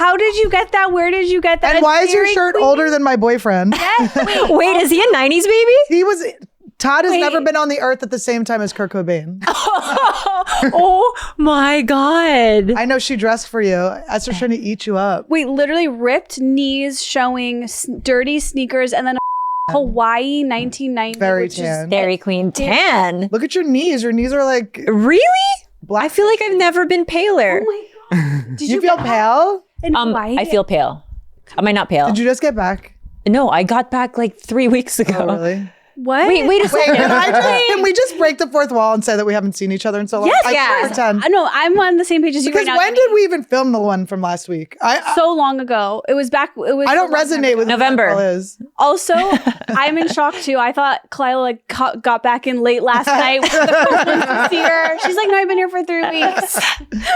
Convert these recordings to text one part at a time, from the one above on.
How did you get that? Where did you get that? And why is your shirt older than my boyfriend? Wait, is he a 90s baby? Todd has never been on the earth at the same time as Kurt Cobain. Oh my God. I know she dressed for you. Esther's trying to eat you up. Wait, literally ripped knees showing dirty sneakers and then a Hawaii 1990. Very which tan. Is Dairy Queen tan. Look at your knees. Your knees are like Really? black. I feel like I've never been paler. Oh my God. Did you feel pale? In Hawaii? I feel pale. Am I not pale? Did you just get back? No, I got back like 3 weeks ago. Oh, really? What? Wait a Wait, second. can we just break the fourth wall and say that we haven't seen each other in so long? Yes, I can't pretend. No, I'm on the same page as you Because right now. when did we even film the one from last week? So long ago. It was back. It was. I don't resonate with November. What that is. Also, I'm in shock too. I thought Khalyla got back in late last night with the first one to see her. She's like, no, I've been here for 3 weeks.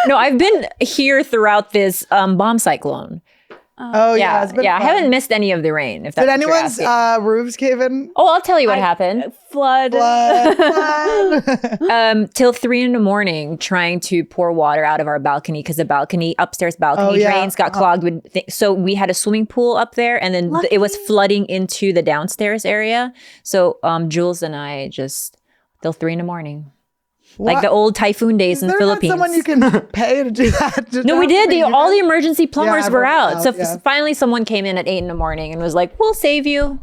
No, I've been here throughout this bomb cyclone. Oh yeah, it's been I fun. haven't missed any of the rain. If that's Did what you're anyone's asking. roofs cave in? Oh, I'll tell you what happened. Flood. Till 3 a.m, trying to pour water out of our balcony because the upstairs balcony Oh, yeah. drains got clogged with. So we had a swimming pool up there, and then it was flooding into the downstairs area. So Jules and I just till 3 a.m. Like the old typhoon days in the Philippines. Not someone you can pay to do that? No, we did. All the emergency plumbers Yeah, were everyone out. was So out, yeah. finally someone came in at 8 a.m. and was like, we'll save you.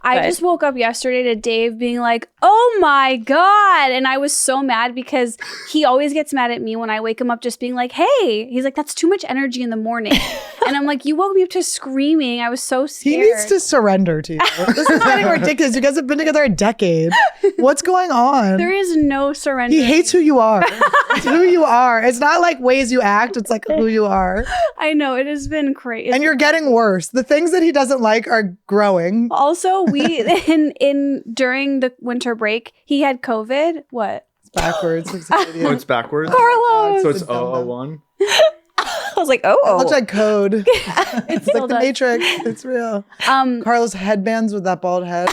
I just woke up yesterday to Dave being like, oh my God. And I was so mad because he always gets mad at me when I wake him up just being like, hey. He's like, that's too much energy in the morning. And I'm like, you woke me up to screaming. I was so scared. He needs to surrender to you. This is getting ridiculous. You guys have been together a decade. What's going on? There is no surrender. He hates who you are. It's who you are. It's not like ways you act. It's like who you are. I know. It has been crazy. And you're getting worse. The things that he doesn't like are growing. Also, we during the winter break, he had COVID. What? It's backwards. Oh, it's backwards? Carlos. So it's 001? I was like, oh. Such like code. It's still like the does. Matrix. It's real. Carlos headbands with that bald head.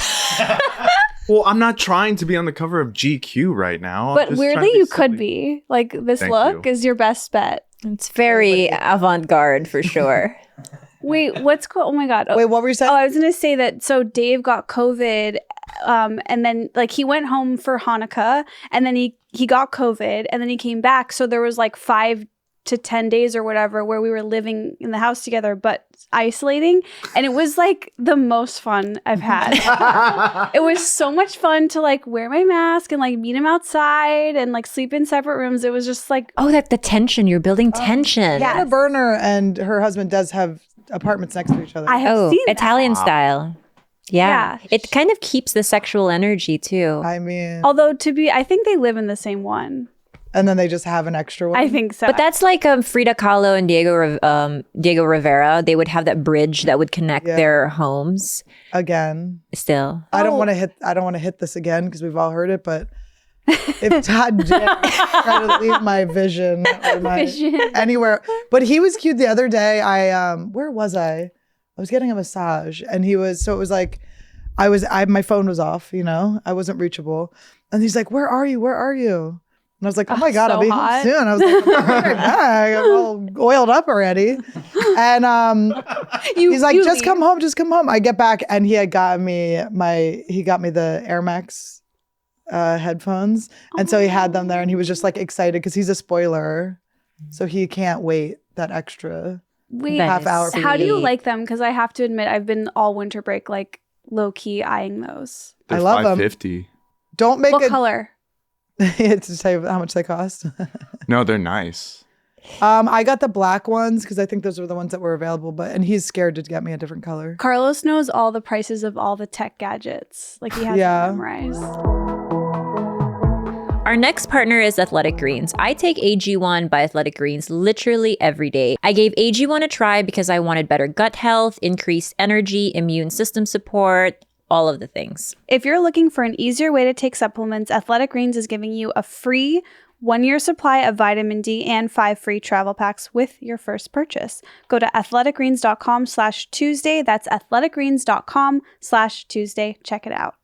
Well, I'm not trying to be on the cover of GQ right now. I'm But just weirdly, trying to be you could silly. be. Like, this Thank look you. is your best bet. It's very avant-garde for sure. Wait, what's cool? Oh my God. Wait, what were you saying? Oh, I was going to say that. So Dave got COVID and then like he went home for Hanukkah and then he got COVID and then he came back. So there was like 5 to 10 days or whatever where we were living in the house together, but isolating. And it was like the most fun I've had. It was so much fun to like wear my mask and like meet him outside and like sleep in separate rooms. It was just like, Oh, that the tension. You're building tension. yeah. Anna Berner and her husband does have apartments next to each other. I have Oh, seen that. Italian style. Yeah. Yeah. It kind of keeps the sexual energy too. I mean, Although I think they live in the same one. and then they just have an extra one. I think so. But that's like Frida Kahlo and Diego Rivera. They would have that bridge that would connect their homes. Again. Still, I don't want to hit this again because we've all heard it, but if Todd did try to leave my vision or my anywhere, but he was cute the other day. Where was I? I was getting a massage, and it was like, my phone was off, I wasn't reachable, and he's like, "Where are you? Where are you?" And I was like, "Oh my God, so I'll be hot. home soon." I was like, "I'm right back. I'm all oiled up already," and he's like, "Just come home, just come home." I get back, and he got me the Air Max headphones, and so he had them there, and he was just like excited because he's a spoiler, so he can't wait that extra half hour. How do you sweet. like them? Because I have to admit, I've been all winter break like low key eyeing those. I They're love them. $5.50. Don't make What it color? to tell you how much they cost. No, they're nice. I got the black ones because I think those were the ones that were available, and he's scared to get me a different color. Carlos knows all the prices of all the tech gadgets. Like he has them memorized. Our next partner is Athletic Greens. I take AG1 by Athletic Greens literally every day. I gave AG1 a try because I wanted better gut health, increased energy, immune system support, all of the things. If you're looking for an easier way to take supplements, Athletic Greens is giving you a free 1-year supply of vitamin D and 5 free travel packs with your first purchase. Go to athleticgreens.com/Tuesday. That's athleticgreens.com/Tuesday. Check it out.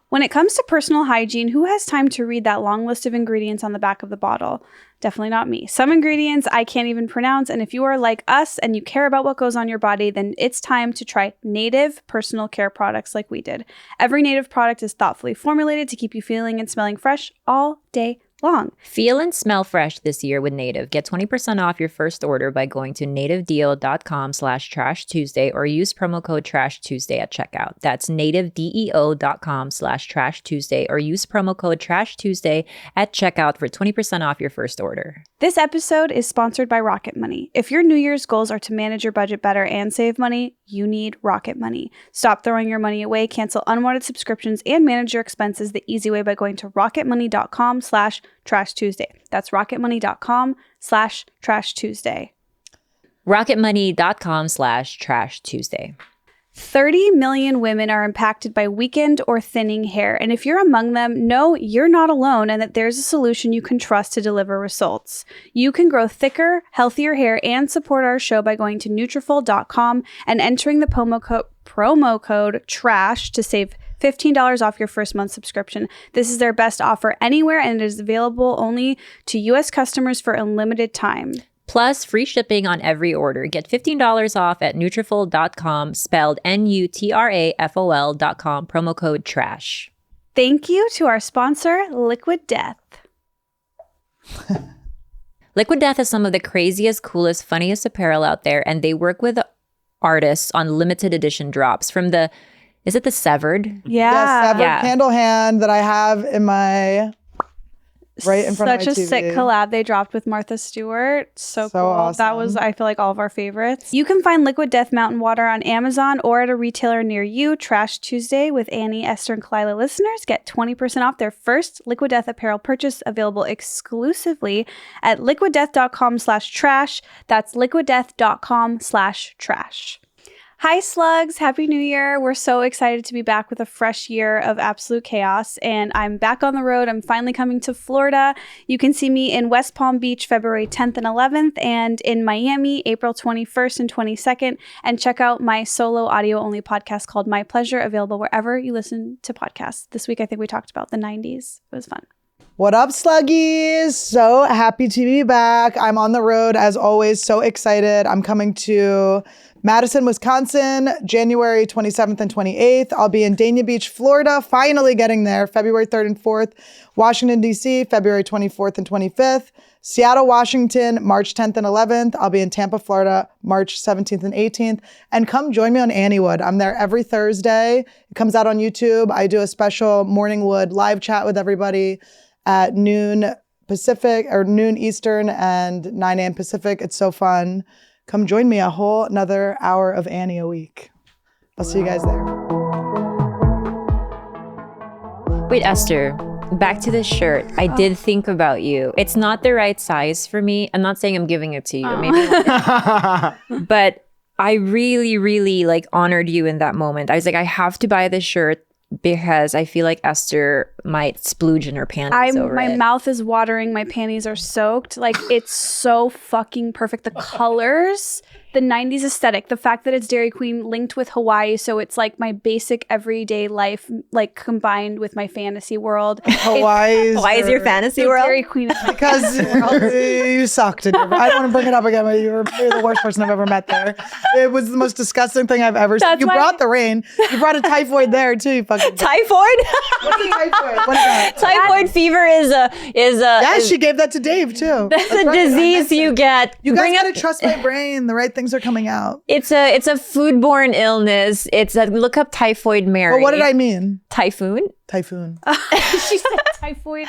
When it comes to personal hygiene, who has time to read that long list of ingredients on the back of the bottle? Definitely not me. Some ingredients I can't even pronounce, and if you are like us and you care about what goes on your body, then it's time to try Native personal care products like we did. Every Native product is thoughtfully formulated to keep you feeling and smelling fresh all day long. Feel and smell fresh this year with Native. Get 20% off your first order by going to nativedeo.com/Trash Tuesday or use promo code Trash Tuesday at checkout. That's nativedeo.com/Trash Tuesday or use promo code Trash Tuesday at checkout for 20% off your first order. This episode is sponsored by Rocket Money. If your New Year's goals are to manage your budget better and save money, you need Rocket Money. Stop throwing your money away, cancel unwanted subscriptions, and manage your expenses the easy way by going to rocketmoney.com/Trash Tuesday. That's rocketmoney.com/Trash Tuesday. rocketmoney.com/Trash Tuesday. 30 million women are impacted by weakened or thinning hair. And if you're among them, know you're not alone and that there's a solution you can trust to deliver results. You can grow thicker, healthier hair and support our show by going to Nutrafol.com and entering the promo code TRASH to save $15 off your first month subscription. This is their best offer anywhere and it is available only to U.S. customers for a limited time. Plus, free shipping on every order. Get $15 off at Nutrafol.com, spelled Nutrafol.com, promo code TRASH. Thank you to our sponsor, Liquid Death. Liquid Death is some of the craziest, coolest, funniest apparel out there, and they work with artists on limited edition drops from the, is it the Severed? Yeah. Severed candle hand that I have in my... right in front of my TV. Such a sick collab they dropped with Martha Stewart. So cool. Awesome. That was, I feel like, all of our favorites. You can find Liquid Death Mountain Water on Amazon or at a retailer near you. Trash Tuesday with Annie, Esther, and Khalyla listeners get 20% off their first Liquid Death apparel purchase, available exclusively at liquiddeath.com/trash. That's liquiddeath.com/trash. Hi, Slugs. Happy New Year. We're so excited to be back with a fresh year of absolute chaos. And I'm back on the road. I'm finally coming to Florida. You can see me in West Palm Beach, February 10th and 11th, and in Miami, April 21st and 22nd. And check out my solo audio-only podcast called My Pleasure, available wherever you listen to podcasts. This week, I think we talked about the 90s. It was fun. What up, Sluggies? So happy to be back. I'm on the road, as always, so excited. I'm coming to Madison, Wisconsin, January 27th and 28th. I'll be in Dania Beach, Florida, finally getting there, February 3rd and 4th. Washington, D.C., February 24th and 25th. Seattle, Washington, March 10th and 11th. I'll be in Tampa, Florida, March 17th and 18th. And come join me on Anniewood. I'm there every Thursday. It comes out on YouTube. I do a special Morning Wood live chat with everybody at noon Pacific or noon Eastern and 9 a.m. Pacific. It's so fun. Come join me a whole another hour of Annie a week. I'll see you guys there. Wait, Esther, back to this shirt. I did think about you. It's not the right size for me. I'm not saying I'm giving it to you. Maybe but I really, really honored you in that moment. I was like, I have to buy this shirt because I feel like Esther might splooge in her panties over my it. mouth is watering. My panties are soaked. It's so fucking perfect. The colors, the 90s aesthetic, the fact that it's Dairy Queen linked with Hawaii. So it's my basic everyday life, combined with my fantasy world. Hawaii is your fantasy world? Dairy Queen. Because you sucked. I don't want to bring it up again, but you're the worst person I've ever met there. It was the most disgusting thing I've ever seen. You brought the rain. You brought a typhoid there too. You fucking typhoid? What's a typhoid? What is that? Typhoid fever is Yeah, she gave that to Dave too. That's a disease you get. You guys gotta trust my brain. The right things are coming out. It's a foodborne illness. Look up Typhoid Mary. But what did I mean? Typhoon? Typhoon. She said typhoid.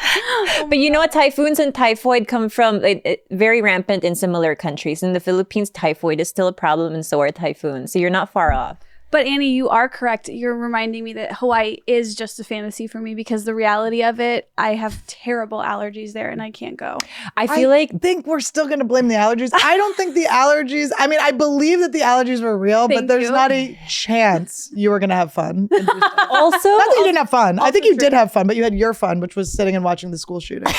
But you know what? Typhoons and typhoid come from very rampant in similar countries. In the Philippines, typhoid is still a problem, and so are typhoons. So you're not far off. But Annie, you are correct. You're reminding me that Hawaii is just a fantasy for me because the reality of it, I have terrible allergies there and I can't go. I think we're still going to blame the allergies. I don't think the allergies, I mean, I believe that the allergies were real, but there's not a chance you were going to have fun. Also, not that you didn't have fun. I think you did have fun, but you had your fun, which was sitting and watching the school shooting.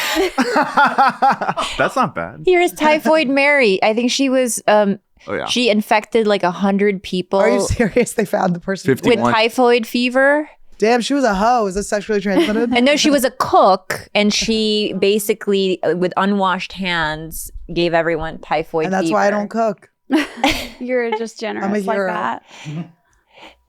That's not bad. Here's Typhoid Mary. I think she was... She infected 100 people. Are you serious? They found the person 51. with typhoid fever. Damn, she was a hoe. Is this sexually transmitted? And no, she was a cook, and she basically, with unwashed hands, gave everyone typhoid And that's fever. why I don't cook. You're just generous I'm a like hero. that.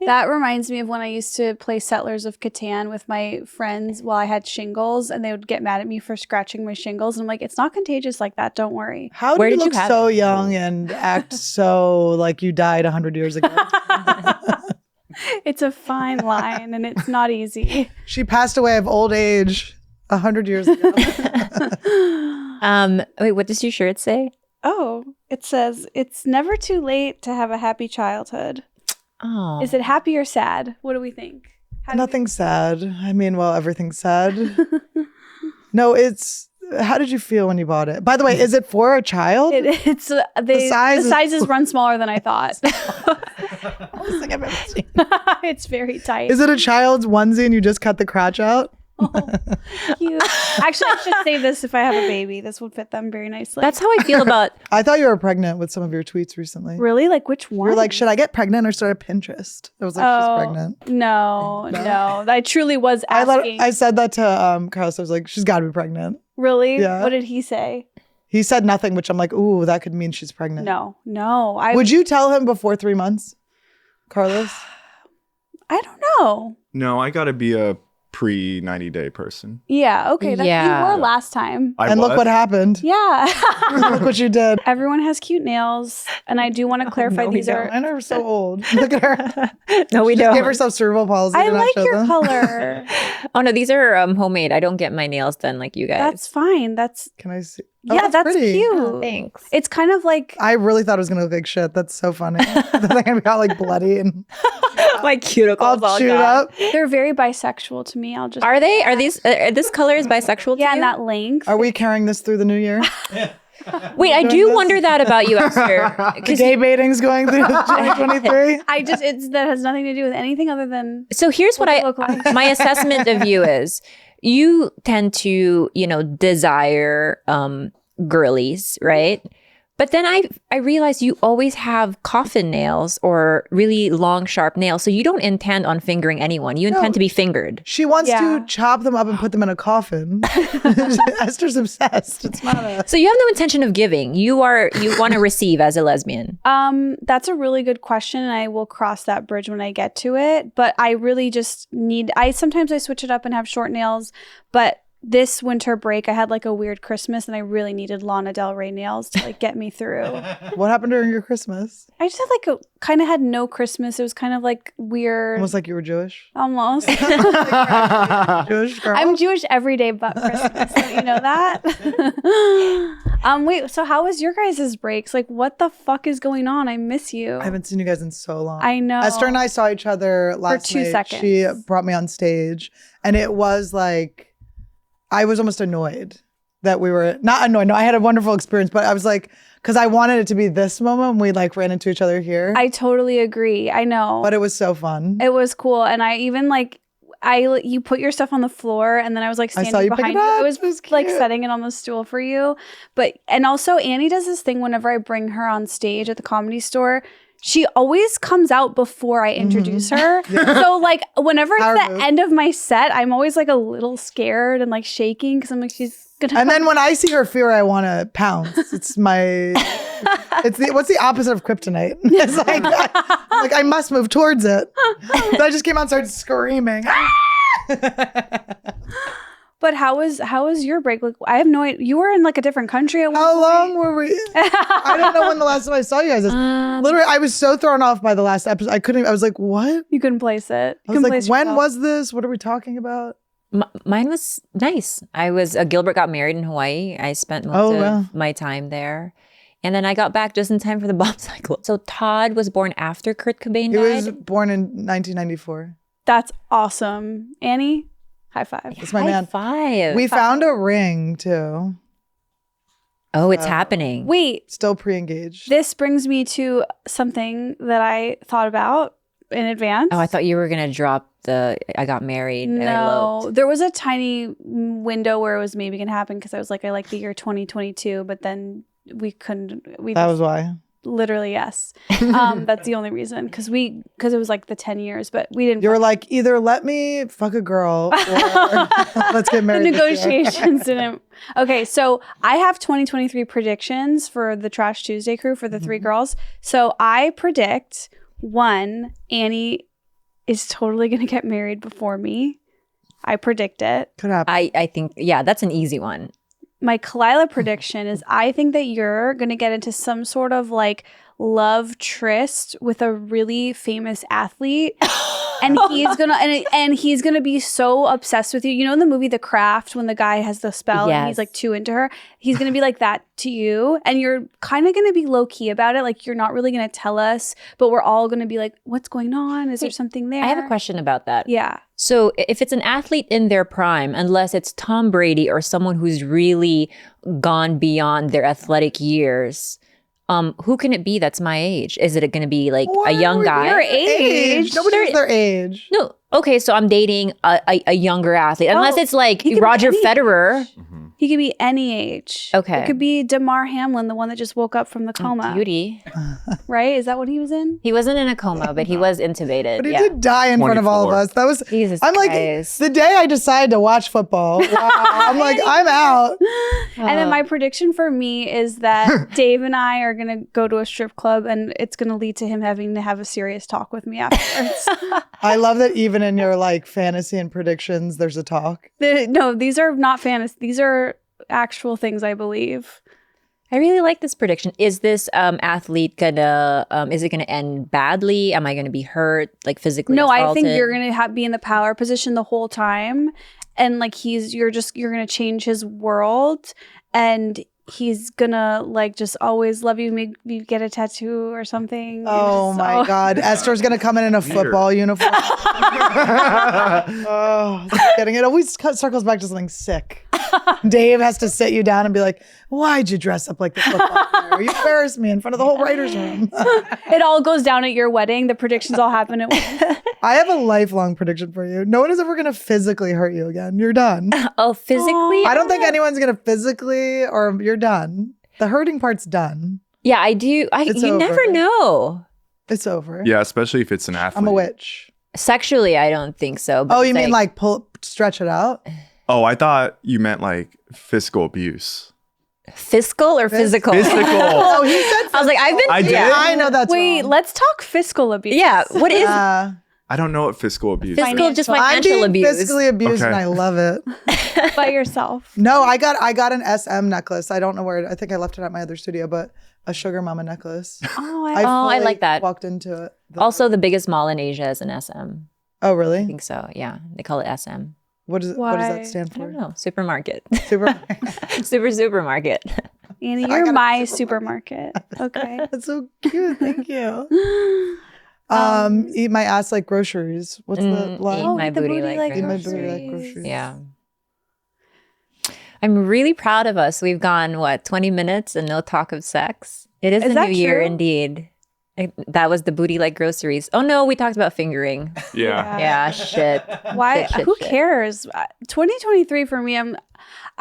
That reminds me of when I used to play Settlers of Catan with my friends while I had shingles, and they would get mad at me for scratching my shingles. And I'm like, it's not contagious like that. Don't worry. How do Where you did you look have so it? young and act so like you died 100 years ago? It's a fine line, and it's not easy. She passed away of old age 100 years ago. Wait, what does your shirt say? Oh, it says, it's never too late to have a happy childhood. Oh. Is it happy or sad? What do we think? Nothing's sad. I mean, well, everything's sad. No, it's. How did you feel when you bought it? By the way, is it for a child? It's the sizes run smaller than I thought. Best thing I've ever seen. It's very tight. Is it a child's onesie and you just cut the crotch out? Cute. Actually, I should save this if I have a baby. This would fit them very nicely. That's how I feel about. I thought you were pregnant with some of your tweets recently. Really? Like which one? You're like, should I get pregnant or start a Pinterest? I was like, she's pregnant. No. I truly was asking. I said that to Carlos. I was like, she's got to be pregnant. Really? Yeah. What did he say? He said nothing, which I'm like, ooh, that could mean she's pregnant. No. Would you tell him before 3 months, Carlos? I don't know. No, I gotta be a pre 90-day person. Yeah. Okay. Yeah. You were last time. Look what happened. Yeah. Look what you did. Everyone has cute nails, and I do want to clarify these are. Mine are so old. Look at her. No, we Just don't. gave herself cerebral palsy. I to not like show your them. color. Oh no, these are homemade. I don't get my nails done like you guys. That's fine. Can I see? Yeah, that's pretty. cute. Oh, thanks. It's kind of like I really thought it was gonna look like shit. That's so funny. They're gonna be all like bloody and My cuticles all chewed up. they're very bisexual to me. I'll just Are they? Are these? This color is bisexual to yeah, you? and that length. Are we carrying this through the new year? Wait, I do wonder that about you, Esther. The gay baiting's going through 2023. That has nothing to do with anything other than So here's what they look like. my assessment of you is: you tend to, desire girlies, right? But then I realized you always have coffin nails or really long, sharp nails. So you don't intend on fingering anyone. You intend to be fingered. She wants Yeah. to chop them up and put them in a coffin. Esther's obsessed. It's not a. So you have no intention of giving. You want to receive as a lesbian. That's a really good question, and I will cross that bridge when I get to it. But I really just sometimes I switch it up and have short nails, but this winter break, I had like a weird Christmas, and I really needed Lana Del Rey nails to like get me through. What happened during your Christmas? I just had kind of had no Christmas. It was kind of like weird. Almost like you were Jewish. Almost. Jewish girl. I'm Jewish every day but Christmas. Don't you know that? Wait, so how was your guys' breaks? Like, what the fuck is going on? I miss you. I haven't seen you guys in so long. I know. Esther and I saw each other last 2 night. seconds. She brought me on stage, and it was like, I was almost annoyed that we were not annoyed. No, I had a wonderful experience, but I was like, because I wanted it to be this moment when we like ran into each other here. I totally agree. I know. But it was so fun. It was cool. And I even you put your stuff on the floor, and then I was like I standing saw you pick behind it you. up. I was It was like cute. setting it on the stool for you. And also Annie does this thing whenever I bring her on stage at the Comedy Store. She always comes out before I introduce her. So like whenever Power it's the move. end of my set, I'm always like a little scared and like shaking because I'm like, she's gonna And then when I see her fear, I want to pounce. It's what's the opposite of kryptonite? It's like, I'm like, I must move towards it. So I just came out and started screaming. But how was your break? Like, I have no idea. You were in like a different country at one How point. long were we? I don't know when the last time I saw you guys is. Literally, I was so thrown off by the last episode. I was like, what? You couldn't place it. I You was couldn't like, place when yourself. was this? What are we talking about? Mine was nice. I was Gilbert got married in Hawaii. I spent most of my time there. And then I got back just in time for the bomb cycle. So Todd was born after Kurt Cobain He died. was born in 1994. That's awesome. Annie, high five. It's my man. Five. We found a ring too. Oh, it's happening. Wait, Still pre-engaged. this brings me to something that I thought about in advance. Oh, I thought you were gonna drop the I got married. I No, eloped. there was a tiny window where it was maybe gonna happen because I was like, I like the year 2022, but then we couldn't. That was why. Literally, yes. That's the only reason. Because it was like the 10 years, but we didn't. You were like, either let me fuck a girl or let's get married. The negotiations didn't. Okay, so I have 2023 predictions for the Trash Tuesday crew for the 3 girls. So I predict, 1, Annie is totally going to get married before me. I predict it. Could happen. I think, yeah, that's an easy one. My Khalyla prediction is I think that you're going to get into some sort of like love tryst with a really famous athlete. And he's gonna be so obsessed with you. You know in the movie The Craft when the guy has the spell and he's like too into her? He's gonna be like that to you. And you're kind of gonna be low key about it. Like you're not really gonna tell us, but we're all gonna be like, what's going on? Is there something there? I have a question about that. Yeah. So if it's an athlete in their prime, unless it's Tom Brady or someone who's really gone beyond their athletic years, who can it be that's my age? Is it going to be like a young guy? Your age. Nobody knows their age. No. Okay, so I'm dating a younger athlete. Unless it's like he could Roger be any Federer. He could be any age. Okay. It could be Damar Hamlin, the one that just woke up from the coma. Beauty. Right? Is that what he was in? He wasn't in a coma, but he was intubated. But he did die in front of all of 24. us. That was Jesus I'm like Christ. the day I decided to watch football. Wow. I'm like, I'm out. And then my prediction for me is that Dave and I are going to go to a strip club and it's going to lead to him having to have a serious talk with me afterwards. I love that even in your like fantasy and predictions, there's a talk. No, these are not fantasy. These are actual things I believe. I really like this prediction. Is this athlete gonna, is it gonna end badly? Am I gonna be hurt, like physically No, assaulted? I think you're going to be in the power position the whole time. And like you're going to change his world. And he's gonna like just always love you, make you get a tattoo or something. Oh my God. Esther's going to come in a football uniform. Oh, getting it always circles back to something sick. Dave has to sit you down and be like, why'd you dress up like this football player? You embarrassed me in front of the whole writer's room. It all goes down at your wedding. The predictions all happen at once. I have a lifelong prediction for you. No one is ever going to physically hurt you again. You're done. Oh, physically? I don't think anyone's going to physically, or you're done. The hurting part's done. Yeah, I do. You over. never know. It's over. Yeah, especially if it's an athlete. I'm a witch. Sexually, I don't think so. But Oh, you mean like stretch it out? Oh, I thought you meant like physical abuse. fiscal or physical? Physical. Oh, he said I was like, I've been. I did? Yeah. I know that's Wait, wrong. let's talk fiscal abuse. Yeah, what is I don't know what fiscal abuse fiscal? is. Just I'm financial being abuse. physically abused and Okay. I love it. by yourself? No, I got an SM necklace. I don't know where. I think I left it at my other studio, but a sugar mama necklace. Oh, I fully like that. Walked into it. Also, the biggest mall in Asia is an SM. Oh, I really? think so. Yeah, they call it SM. What does Why? that stand I don't for? know. Supermarket. Super. Supermarket. Annie, I you're gotta- my supermarket. Okay. That's so cute. Thank you. Eat my ass like groceries. What's the Eat line? my the booty like Eat my groceries. booty like groceries. Yeah. I'm really proud of us. We've gone, 20 minutes and no talk of sex. It is Is a that new year true? indeed. That was the booty like groceries. Oh no, we talked about fingering. Yeah. Yeah, shit. Why? Shit, Who shit. cares? 2023 for me,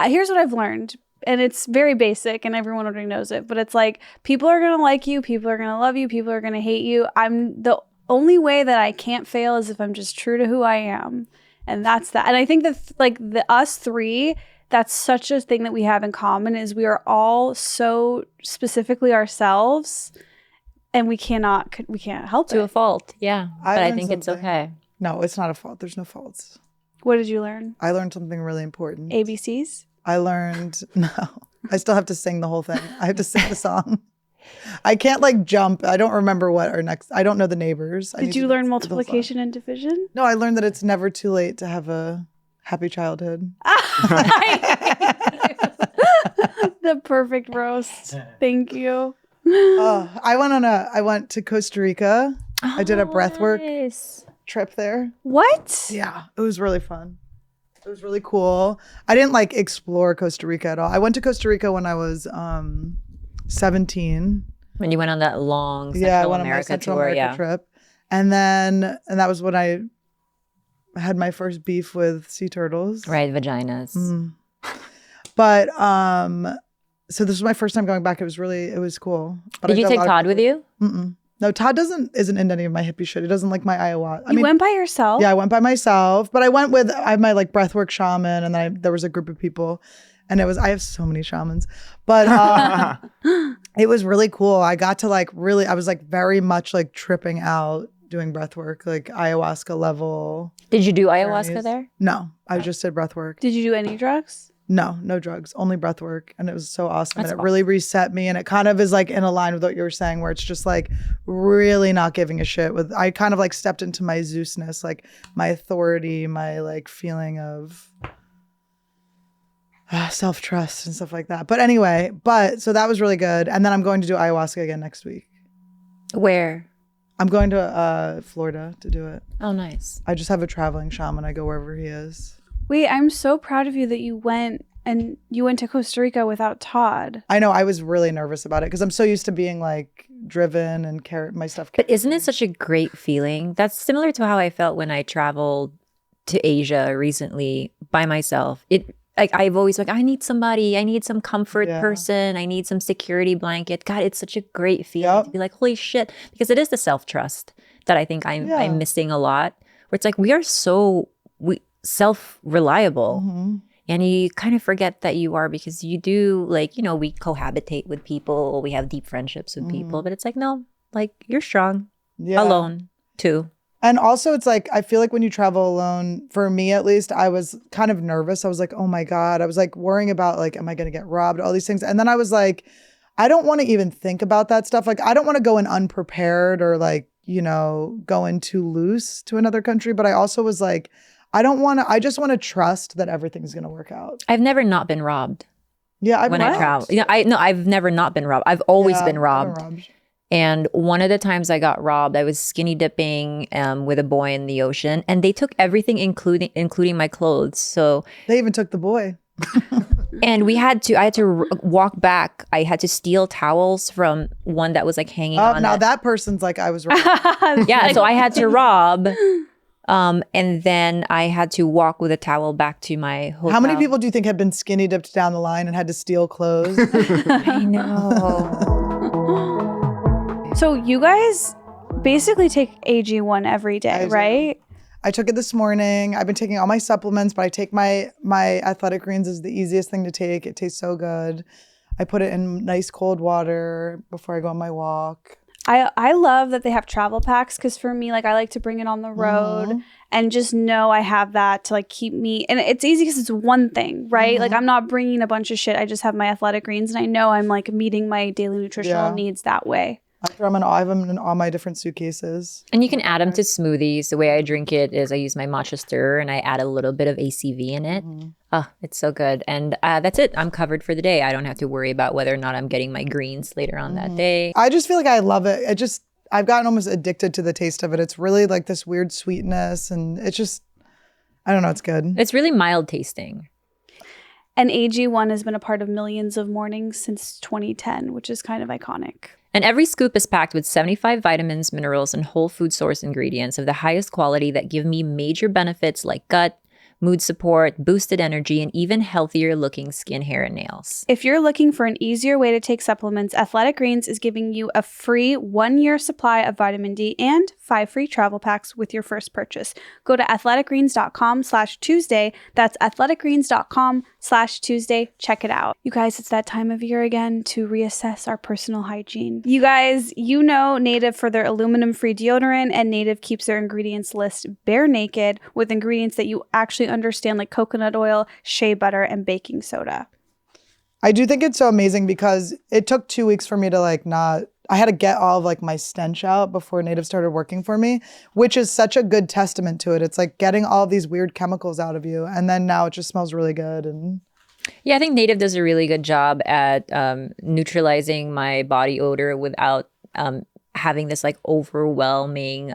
here's what I've learned. And it's very basic and everyone already knows it. But it's like, people are going to like you. People are going to love you. People are going to hate you. The only way that I can't fail is if I'm just true to who I am. And that's that. And I think that us three, that's such a thing that we have in common is we are all so specifically ourselves. And we can't help To a it. fault. Yeah. I But I learned think it's something. okay. No, it's not a fault. There's no faults. What did you learn? I learned something really important. ABCs? I learned I still have to sing the whole thing. I have to sing the song. I can't like jump. I don't remember what our next. I don't know the neighbors. I Did need you to learn do the whole multiplication song. and division? No, I learned that it's never too late to have a happy childhood. The perfect roast. Thank you. I went to Costa Rica. I did a breathwork Nice. trip there. What? Yeah, it was really fun. It was really cool. I didn't like explore Costa Rica at all. I went to Costa Rica when I was 17. When you went on that long Yeah, I Central went on my America Central tour. America Yeah. trip. And that was when I had my first beef with sea turtles. Right, vaginas. But So this was my first time going back. It was cool. But Did you take Todd with you? Mm-mm. No, Todd isn't into any of my hippie shit. He doesn't like my ayahuasca. You went by yourself? Yeah, I went by myself. But I have my like breathwork shaman, and then there was a group of people. And I have so many shamans. But it was really cool. I got to I was like very much like tripping out doing breathwork, like ayahuasca level. Did you do ayahuasca there? No, I just did breathwork. Did you do any drugs? No drugs, only breath work. And it was so awesome. And it really reset me. And it kind of is like in a line with what you were saying, where it's just like really not giving a shit I kind of like stepped into my Zeusness, like my authority, my like feeling of self-trust and stuff like that. But anyway, so that was really good. And then I'm going to do ayahuasca again next week. Where? I'm going to Florida to do it. Oh, nice. I just have a traveling shaman. I go wherever he is. Wait, I'm so proud of you that you went to Costa Rica without Todd. I know. I was really nervous about it because I'm so used to being like driven and my stuff. But isn't it such a great feeling? That's similar to how I felt when I traveled to Asia recently by myself. I've always I need somebody. I need some comfort person. I need some security blanket. God, it's such a great feeling to be like, holy shit. Because it is the self-trust that I think I'm missing a lot. Where it's like we are so self-reliable. Mm-hmm. And you kind of forget that you are, because you do we cohabitate with people. We have deep friendships with people. But it's like, no, like you're strong alone too. And also it's like, I feel like when you travel alone, for me at least, I was kind of nervous. I was like, oh my God. I was like worrying about like, am I going to get robbed? All these things. And then I was like, I don't want to even think about that stuff. Like, I don't want to go in unprepared or like, go in too loose to another country. But I also was like, I just want to trust that everything's going to work out. I've never not been robbed. Yeah. When I travel. I've never not been robbed. I've always been robbed. And one of the times I got robbed, I was skinny dipping with a boy in the ocean, and they took everything, including my clothes. So they even took the boy. And I had to walk back. I had to steal towels from one that was like hanging on. Now that person's like, I was robbed. Yeah. So I had to rob. And then I had to walk with a towel back to my hotel. How many people do you think have been skinny dipped down the line and had to steal clothes? I know. So you guys basically take AG1 every day, right? I took it this morning. I've been taking all my supplements, but I take my athletic greens is the easiest thing to take. It tastes so good. I put it in nice cold water before I go on my walk. I love that they have travel packs, because for me, like I like to bring it on the road and just know I have that to like keep me. And it's easy because it's one thing, right? Like I'm not bringing a bunch of shit. I just have my athletic greens, and I know I'm like meeting my daily nutritional needs that way. I have them in all my different suitcases. And you can add them to smoothies. The way I drink it is I use my matcha stirrer and I add a little bit of ACV in it. Oh, it's so good. And that's it. I'm covered for the day. I don't have to worry about whether or not I'm getting my greens later on that day. I just feel like I love it. I've gotten almost addicted to the taste of it. It's really like this weird sweetness, and it's just, I don't know, it's good. It's really mild tasting. And AG1 has been a part of millions of mornings since 2010, which is kind of iconic. And every scoop is packed with 75 vitamins, minerals, and whole food source ingredients of the highest quality that give me major benefits like gut, mood support, boosted energy, and even healthier looking skin, hair, and nails. If you're looking for an easier way to take supplements, Athletic Greens is giving you a free 1-year supply of vitamin D and 5 free travel packs with your first purchase. Go to athleticgreens.com/Tuesday. That's athleticgreens.com/Tuesday. Check it out. You guys, it's that time of year again to reassess our personal hygiene. You guys, you know Native for their aluminum-free deodorant, and Native keeps their ingredients list bare naked with ingredients that you actually understand, like coconut oil, shea butter, and baking soda. I do think it's so amazing because it took 2 weeks for me to I had to get all of like my stench out before Native started working for me, which is such a good testament to it. It's like getting all these weird chemicals out of you. And then now it just smells really good. And yeah, I think Native does a really good job at neutralizing my body odor without having this like overwhelming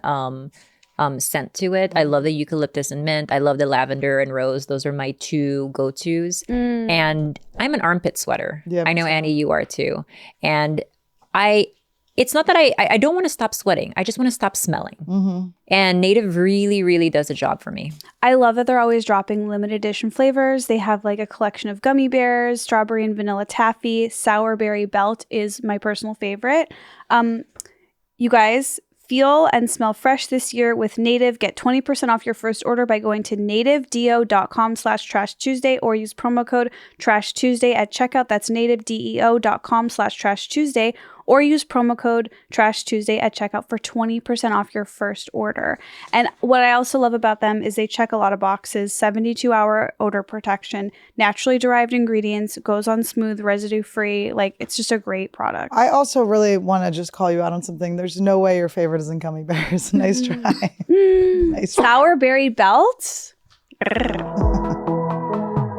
scent to it. I love the eucalyptus and mint. I love the lavender and rose. Those are my 2 go-tos. And I'm an armpit sweater. Yeah, I know, Annie, you are too. And I it's not that I don't want to stop sweating. I just want to stop smelling. And Native really, really does a job for me. I love that they're always dropping limited edition flavors. They have like a collection of gummy bears, strawberry and vanilla taffy, sour berry belt is my personal favorite. You guys, feel and smell fresh this year with Native. Get 20% off your first order by going to nativedeo.com/Trash Tuesday or use promo code Trash Tuesday at checkout. That's nativedeo.com/Trash Tuesday or use promo code Trash Tuesday at checkout for 20% off your first order. And what I also love about them is they check a lot of boxes: 72-hour odor protection, naturally derived ingredients, goes on smooth, residue free. Like, it's just a great product. I also really want to just call you out on something. There's no way your favorite isn't gummy bears. Nice try. Nice try. Sour berry belt.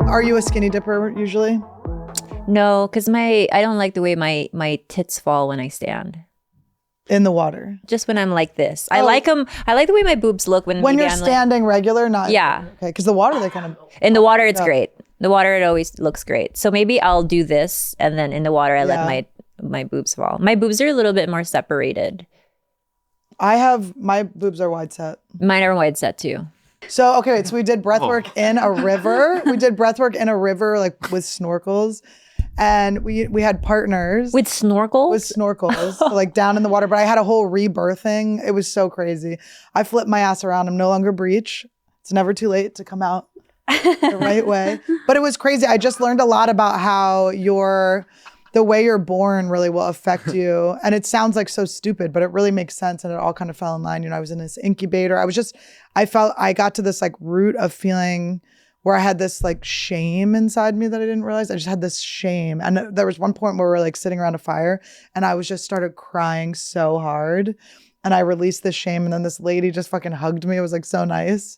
Are you a skinny dipper usually? No, because I don't like the way my tits fall when I stand. In the water. Just when I'm like this. I like them. I like the way my boobs look when you're standing regular, not yeah. Okay, because the water they kind of in the water it's great. The water it always looks great. So maybe I'll do this and then in the water I let my boobs fall. My boobs are a little bit more separated. My boobs are wide set. Mine are wide set too. So okay, so we did breath work in a river. We did breath work in a river like with snorkels. And we had partners. With snorkels? With snorkels, so like down in the water. But I had a whole rebirthing. It was so crazy. I flipped my ass around. I'm no longer breech. It's never too late to come out the right way. But it was crazy. I just learned a lot about how the way you're born really will affect you. And it sounds like so stupid, but it really makes sense. And it all kind of fell in line. You know, I was in this incubator. I got to this like root of feeling where I had this like shame inside me that I didn't realize. I just had this shame. And there was one point where we were like sitting around a fire and I was just started crying so hard. And I released this shame. And then this lady just fucking hugged me. It was like so nice.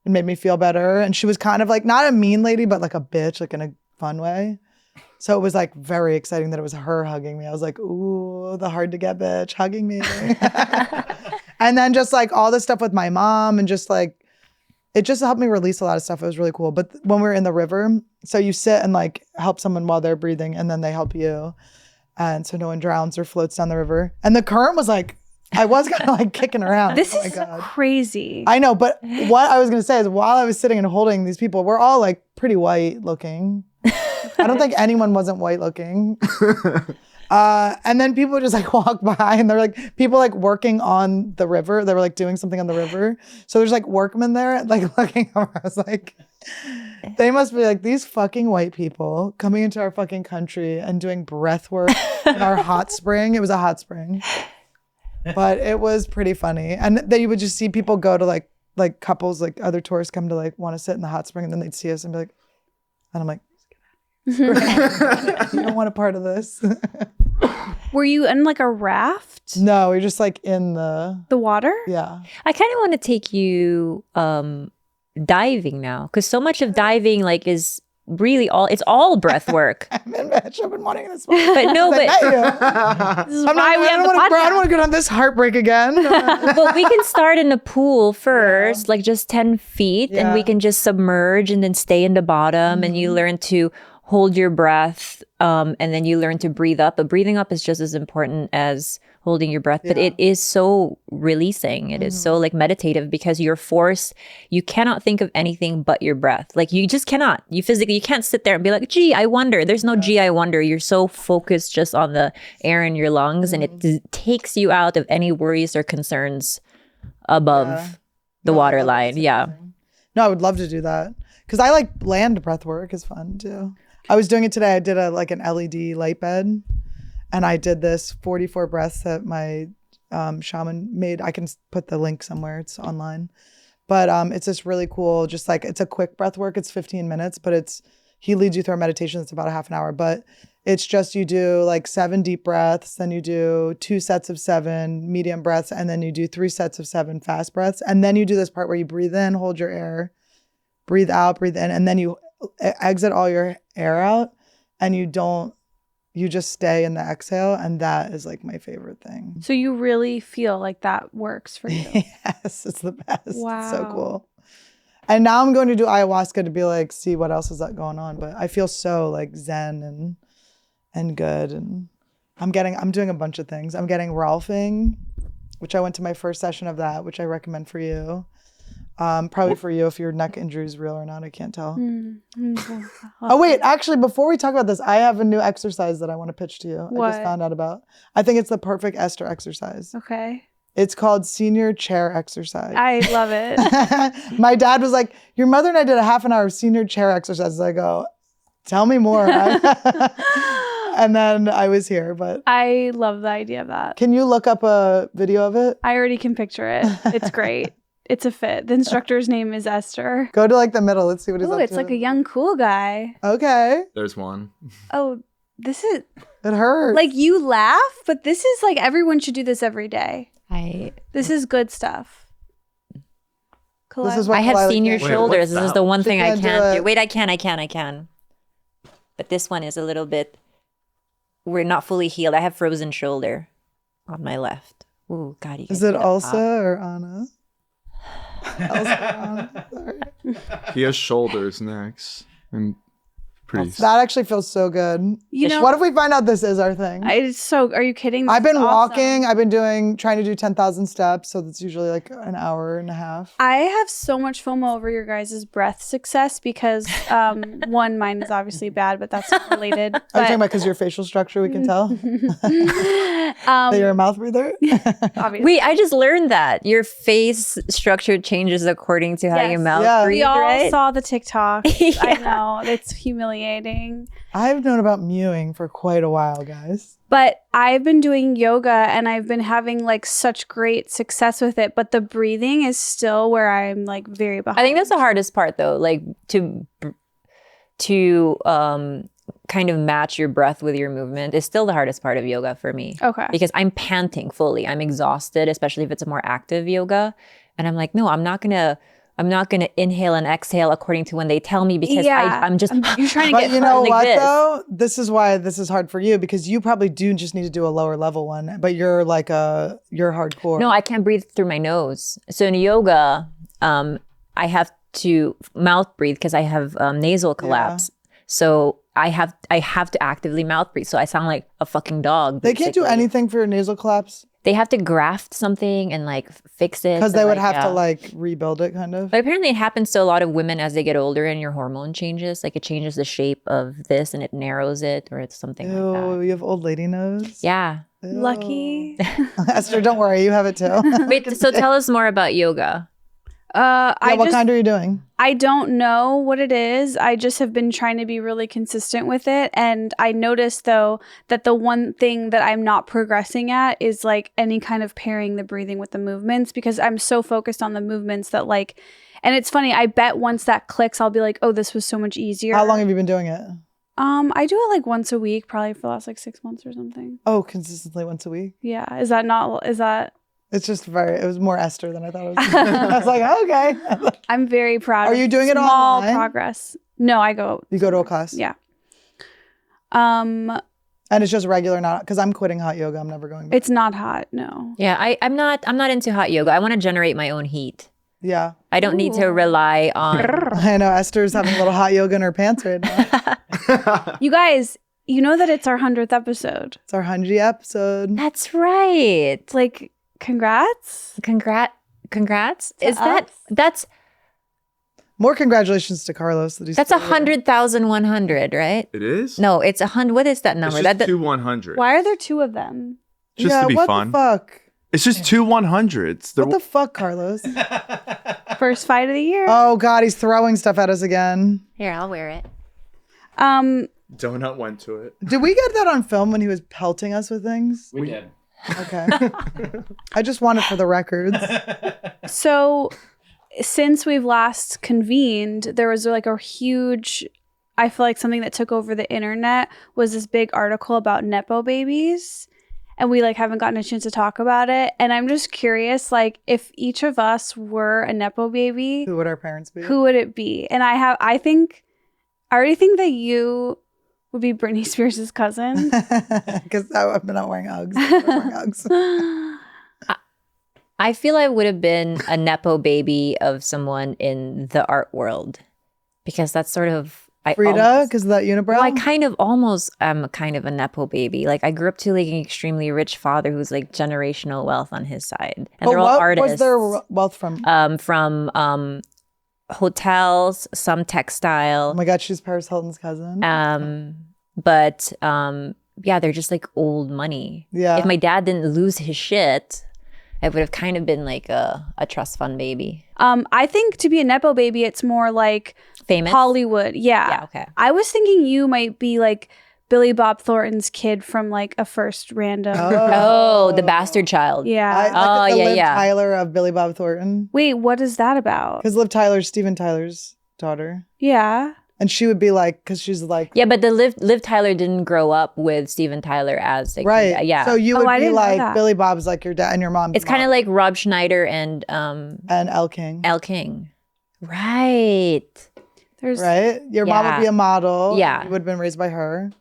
It made me feel better. And she was kind of like, not a mean lady, but like a bitch, like in a fun way. So it was like very exciting that it was her hugging me. I was like, ooh, the hard to get bitch hugging me. And then just like all this stuff with my mom and just like, it just helped me release a lot of stuff. It was really cool. But when we were in the river, so you sit and like help someone while they're breathing and then they help you. And so no one drowns or floats down the river. And the current was like, I was kind of like kicking around. This is crazy. I know. But what I was going to say is while I was sitting and holding these people, we're all like pretty white looking. I don't think anyone wasn't white looking. And then people would just like walk by and they're like, people like working on the river. They were like doing something on the river. So there's like workmen there like looking over. I was like, they must be like these fucking white people coming into our fucking country and doing breath work in our hot spring. It was a hot spring. But it was pretty funny. And then you would just see people go to like couples, like other tourists come to like want to sit in the hot spring and then they'd see us and be like, and I'm like, you don't want a part of this. Were you in like a raft? No, we're just like in the water? Yeah. I kind of want to take you diving now because so much of diving like is really it's all breath work. I'm in bitch. I've been wanting this one. But no, This is why we have the podcast. I don't want to get on this heartbreak again. But we can start in the pool first, like just 10 feet, and we can just submerge and then stay in the bottom, and you learn to hold your breath, and then you learn to breathe up. But breathing up is just as important as holding your breath. But it is so releasing. It is so like meditative because you're forced. You cannot think of anything but your breath. Like you just cannot. You can't sit there and be like, gee, I wonder. There's no gee, I wonder. You're so focused just on the air in your lungs, and it takes you out of any worries or concerns above the water line. Yeah. No, I would love to do that because I like land breath work is fun too. I was doing it today. I did an LED light bed, and I did this 44 breaths that my shaman made. I can put the link somewhere. It's online, but it's just really cool. Just like it's a quick breath work. It's 15 minutes, but he leads you through a meditation. It's about a half an hour, but it's just you do like 7 deep breaths, then you do 2 sets of 7 medium breaths, and then you do 3 sets of 7 fast breaths, and then you do this part where you breathe in, hold your air, breathe out, breathe in, and then you exit all your air out, and you just stay in the exhale, and that is like my favorite thing. So you really feel like that works for you? Yes, it's the best. Wow. It's so cool. And now I'm going to do ayahuasca to be like, see what else is that going on. But I feel so like zen and good, and I'm doing a bunch of things. I'm getting Rolfing, which I went to my first session of that, which I recommend for you. Probably for you if your neck injury is real or not. I can't tell. Oh wait, actually, before we talk about this, I have a new exercise that I want to pitch to you. What? I just found out about. I think it's the perfect Esther exercise. Okay. It's called senior chair exercise. I love it. My dad was like, your mother and I did a half an hour of senior chair exercises. I go, tell me more. And then I was here, but. I love the idea of that. Can you look up a video of it? I already can picture it. It's great. It's a fit. The instructor's name is Esther. Go to like the middle. Let's see what he's up to. It's like a young, cool guy. Okay. There's one. Oh, this is. It hurts. Like you laugh, but this is like everyone should do this every day. This is good stuff. This is what I have Khalyla senior can't- shoulders. This is the one She thing I can't do can't it. do. Wait, I can. But this one is a little bit, we're not fully healed. I have frozen shoulder on my left. Ooh, God. You guys Is it get a Elsa pop. or Anna? Elsa or Anna? Sorry. He has shoulders next. And pretty. That actually feels so good. You know, What if we find out this is our thing? are you kidding? This I've been is awesome. walking. I've been trying to do 10,000 steps. So that's usually like an hour and a half. I have so much FOMO over your guys' breath success because one, mine is obviously bad, but that's not related. Are you talking about because your facial structure, we can tell that you're a mouth breather? obviously. Wait, I just learned that your face structure changes according to how Yes. your mouth Yeah. breathes, We all right? saw the TikTok. I Yeah. know. It's humiliating. I've known about mewing for quite a while, guys. But I've been doing yoga and I've been having like such great success with it. But the breathing is still where I'm like very behind. I think that's the hardest part, though, like to kind of match your breath with your movement is still the hardest part of yoga for me. Okay. Because I'm panting fully. I'm exhausted, especially if it's a more active yoga. And I'm like, no, I'm not gonna inhale and exhale according to when they tell me because I'm just You're trying to But get you know like what this. though? This is why this is hard for you because you probably do just need to do a lower level one. But you're like you're hardcore. No, I can't breathe through my nose. So in yoga, I have to mouth breathe because I have nasal collapse. So I have to actively mouth breathe. So I sound like a fucking dog. They can't do basically. anything for your nasal collapse They have to graft something and like fix it. because they and, would like, have to yeah. like rebuild it kind of. But apparently it happens to a lot of women as they get older and your hormone changes. Like it changes the shape of this and it narrows it or it's something like Ew, that. you have old lady nose. Yeah. Ew. lucky. Esther, don't worry, you have it too. Wait, so tell us more about yoga. What kind are you doing? I don't know what it is. I just have been trying to be really consistent with it. And I noticed though that the one thing that I'm not progressing at is like any kind of pairing the breathing with the movements because I'm so focused on the movements that like, and it's funny, I bet once that clicks, I'll be like, oh, this was so much easier. How long have you been doing it? I do it like once a week, probably for the last like 6 months or something. Oh, consistently once a week? Yeah. Is that It's just it was more Esther than I thought it was. I was like, okay. I'm very proud Are of you doing it small online? progress. No, I go. You go to a class? Yeah. And it's just regular, not because I'm quitting hot yoga. I'm never going back. It's not hot. No. Yeah, I'm not into hot yoga. I want to generate my own heat. Yeah. I don't need to rely on I know Esther's having a little hot yoga in her pants right now. You guys, you know that it's our 100th episode. It's our 100th episode. That's right. Like, congrats. Congrats. To Is that us. that's More congratulations to Carlos. That he's that's 100,100, right? It is? No, it's 100. What is that number? It's just That two 100s. Why are there two of them? Just yeah, to be what fun. the fuck? It's just two 100s. What the fuck, Carlos? First fight of the year. Oh God, he's throwing stuff at us again. Here, I'll wear it. Donut went to it. Did we get that on film when he was pelting us with things? We did. Okay. I just want it for the records. So, since we've last convened, there was like a huge, I feel like something that took over the internet was this big article about Nepo babies. And we like haven't gotten a chance to talk about it. And I'm just curious, like, if each of us were a Nepo baby, Who would our parents be? who would it be? And I already think that you would be Britney Spears' cousin. Because I've been not wearing Uggs. I'm wearing Uggs. I feel I would have been a Nepo baby of someone in the art world because that's sort of Frida, because of that unibrow? Well, I kind of almost am kind of a Nepo baby. Like I grew up to like an extremely rich father who's like generational wealth on his side. And they're all artists. Where's their wealth from? From hotels, some textile. Oh my God, she's Paris Hilton's cousin. But yeah, they're just like old money. Yeah. If my dad didn't lose his shit, I would have kind of been like a trust fund baby. I think to be a Nepo baby, it's more like Famous? Hollywood. Yeah. Okay. I was thinking you might be like Billy Bob Thornton's kid from like a first random. Oh, the bastard child. Yeah. Like the Liv yeah. Tyler of Billy Bob Thornton. Wait, what is that about? Because Liv Tyler's Steven Tyler's daughter. Yeah. And she would be like, because she's like. Yeah, but the Liv Tyler didn't grow up with Steven Tyler as like, right. Yeah. So you would I be didn't know like, that. Billy Bob's like your dad and your mom's It's kind of like Rob Schneider and Elle King. Elle King. Right. There's Right? Your mom would be a model. Yeah. You would have been raised by her.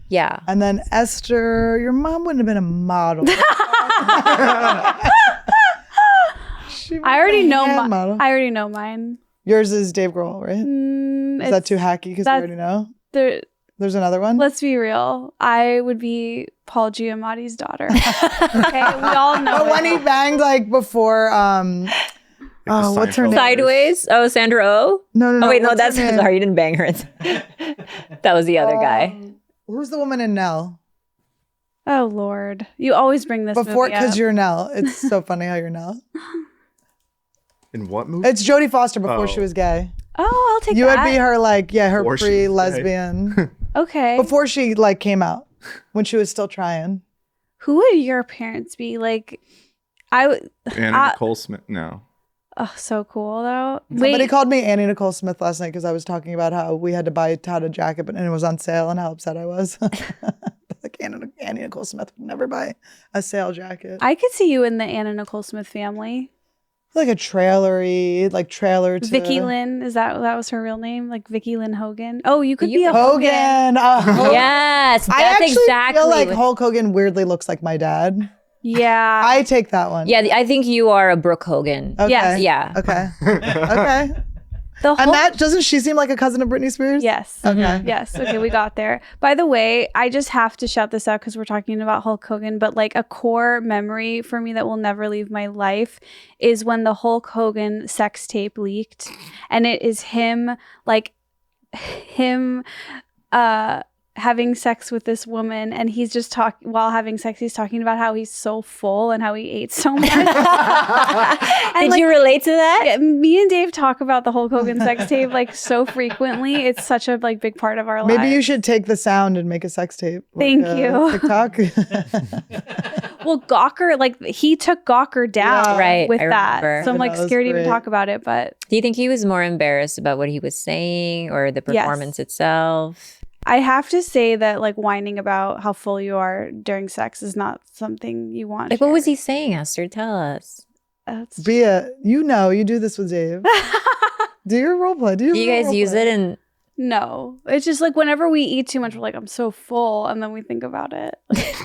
Yeah. And then Esther, your mom wouldn't have been a model. I already know model. I already know mine. Yours is Dave Grohl, right? Is that too hacky because we already know? There's another one? Let's be real. I would be Paul Giamatti's daughter. Okay, we all know. But when he banged like before, what's her name? Sideways. Oh, Sandra Oh? No. Oh, wait, no, what's that's, her name? sorry, you didn't bang her. That was the other guy. Who's the woman in Nell? Oh Lord, you always bring this Before, movie up. because you're Nell. It's so funny how you're Nell. In what movie? It's Jodie Foster before she was gay. Oh, I'll take You that. would be her like, her Before she was gay. pre-lesbian. Okay. Before she like came out, when she was still trying. Who would your parents be? Like, I would. Anna Nicole Smith. No. Oh, so cool though. Somebody Wait, called me Annie Nicole Smith last night because I was talking about how we had to buy a Tata jacket, and it was on sale, and how upset I was. Like Annie Nicole Smith would never buy a sale jacket. I could see you in the Anna Nicole Smith family. Like a trailer to Vicky Lynn, that was her real name? Like Vicky Lynn Hogan. Oh, you could be a Hogan. Yes, that's I actually exactly. feel like Hulk Hogan weirdly looks like my dad. Yeah. I take that one. Yeah, I think you are a Brooke Hogan. Okay. Yes. Yeah. Okay. Okay. The whole, And that doesn't she seem like a cousin of Britney Spears? Yes. Okay. Yes. Okay, we got there. By the way, I just have to shout this out because we're talking about Hulk Hogan, but like a core memory for me that will never leave my life is when the Hulk Hogan sex tape leaked. And it is him having sex with this woman, and he's just while having sex, he's talking about how he's so full and how he ate so much. Did you relate to that? Yeah, me and Dave talk about the Hulk Hogan sex tape like so frequently. It's such a like big part of our lives. Maybe you should take the sound and make a sex tape. Thank you. TikTok. Well, Gawker, like he took Gawker down Right, with I that. remember. So I'm like That was scared to even great. talk about it, but Do you think he was more embarrassed about what he was saying or the performance itself? I have to say that like whining about how full you are during sex is not something you want. Like, what was he saying, Esther? Tell us. That's you do this with Dave. Do your role play. Do you guys use it? And no, it's just like whenever we eat too much, we're like, I'm so full. And then we think about it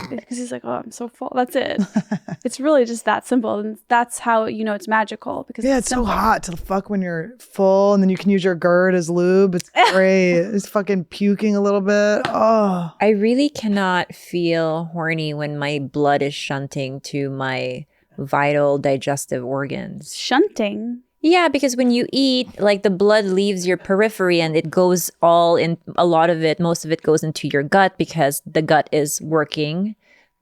because he's like, oh, I'm so full. That's it. It's really just that simple. And that's how, it's magical because Yeah, it's so simple. hot to fuck when you're full, and then you can use your GERD as lube. It's great. It's fucking puking a little bit. Oh. I really cannot feel horny when my blood is shunting to my vital digestive organs. Shunting. Yeah, because when you eat, like the blood leaves your periphery and it goes all in, most of it goes into your gut because the gut is working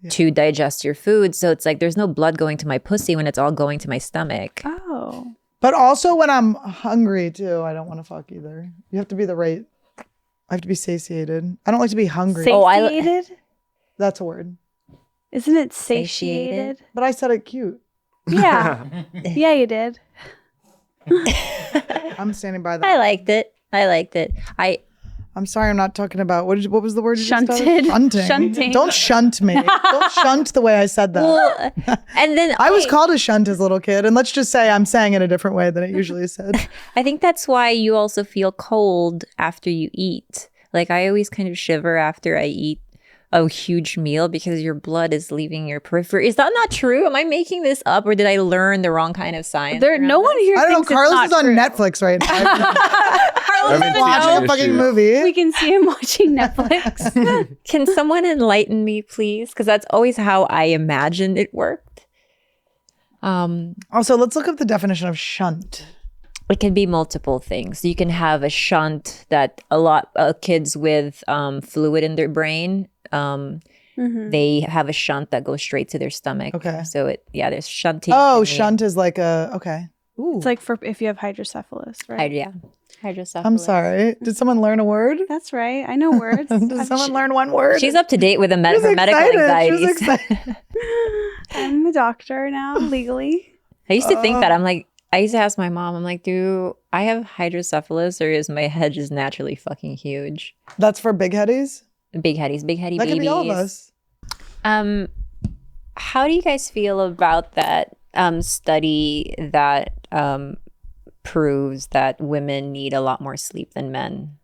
to digest your food. So it's like there's no blood going to my pussy when it's all going to my stomach. Oh. But also when I'm hungry too, I don't want to fuck either. You have to be I have to be satiated. I don't like to be hungry. Satiated? That's a word. Isn't it satiated? But I said it cute. Yeah. Yeah, you did. I'm standing by that. I liked it. I'm sorry, I'm not talking about what was the word you just Shunted. said? Shunting. Shunting. Don't shunt me. Don't shunt the way I said that. Well, and then I was called a shunt as a little kid, and let's just say I'm saying it a different way than it usually is said. I think that's why you also feel cold after you eat. Like I always kind of shiver after I eat a huge meal because your blood is leaving your periphery. Is that not true? Am I making this up, or did I learn the wrong kind of science? No one here I don't know. thinks it's Carlos not is on true. Netflix right now. watching a fucking movie. We can see him watching Netflix. Can someone enlighten me, please? Because that's always how I imagined it worked. Also, let's look up the definition of shunt. It can be multiple things. You can have a shunt that a lot of kids with fluid in their brain, they have a shunt that goes straight to their stomach. Okay. So there's shunting. Oh, shunt is like okay. Ooh. It's like for if you have hydrocephalus, right? Hydrocephalus. I'm sorry. Did someone learn a word? That's right. I know words. Did someone learn one word? She's up to date with her medical She was anxieties. excited. I'm a doctor now, legally. I used to think that. I used to ask my mom, I'm like, do I have hydrocephalus or is my head just naturally fucking huge? That's for big headies? Big heady That babies. could be all of us. How do you guys feel about that study that proves that women need a lot more sleep than men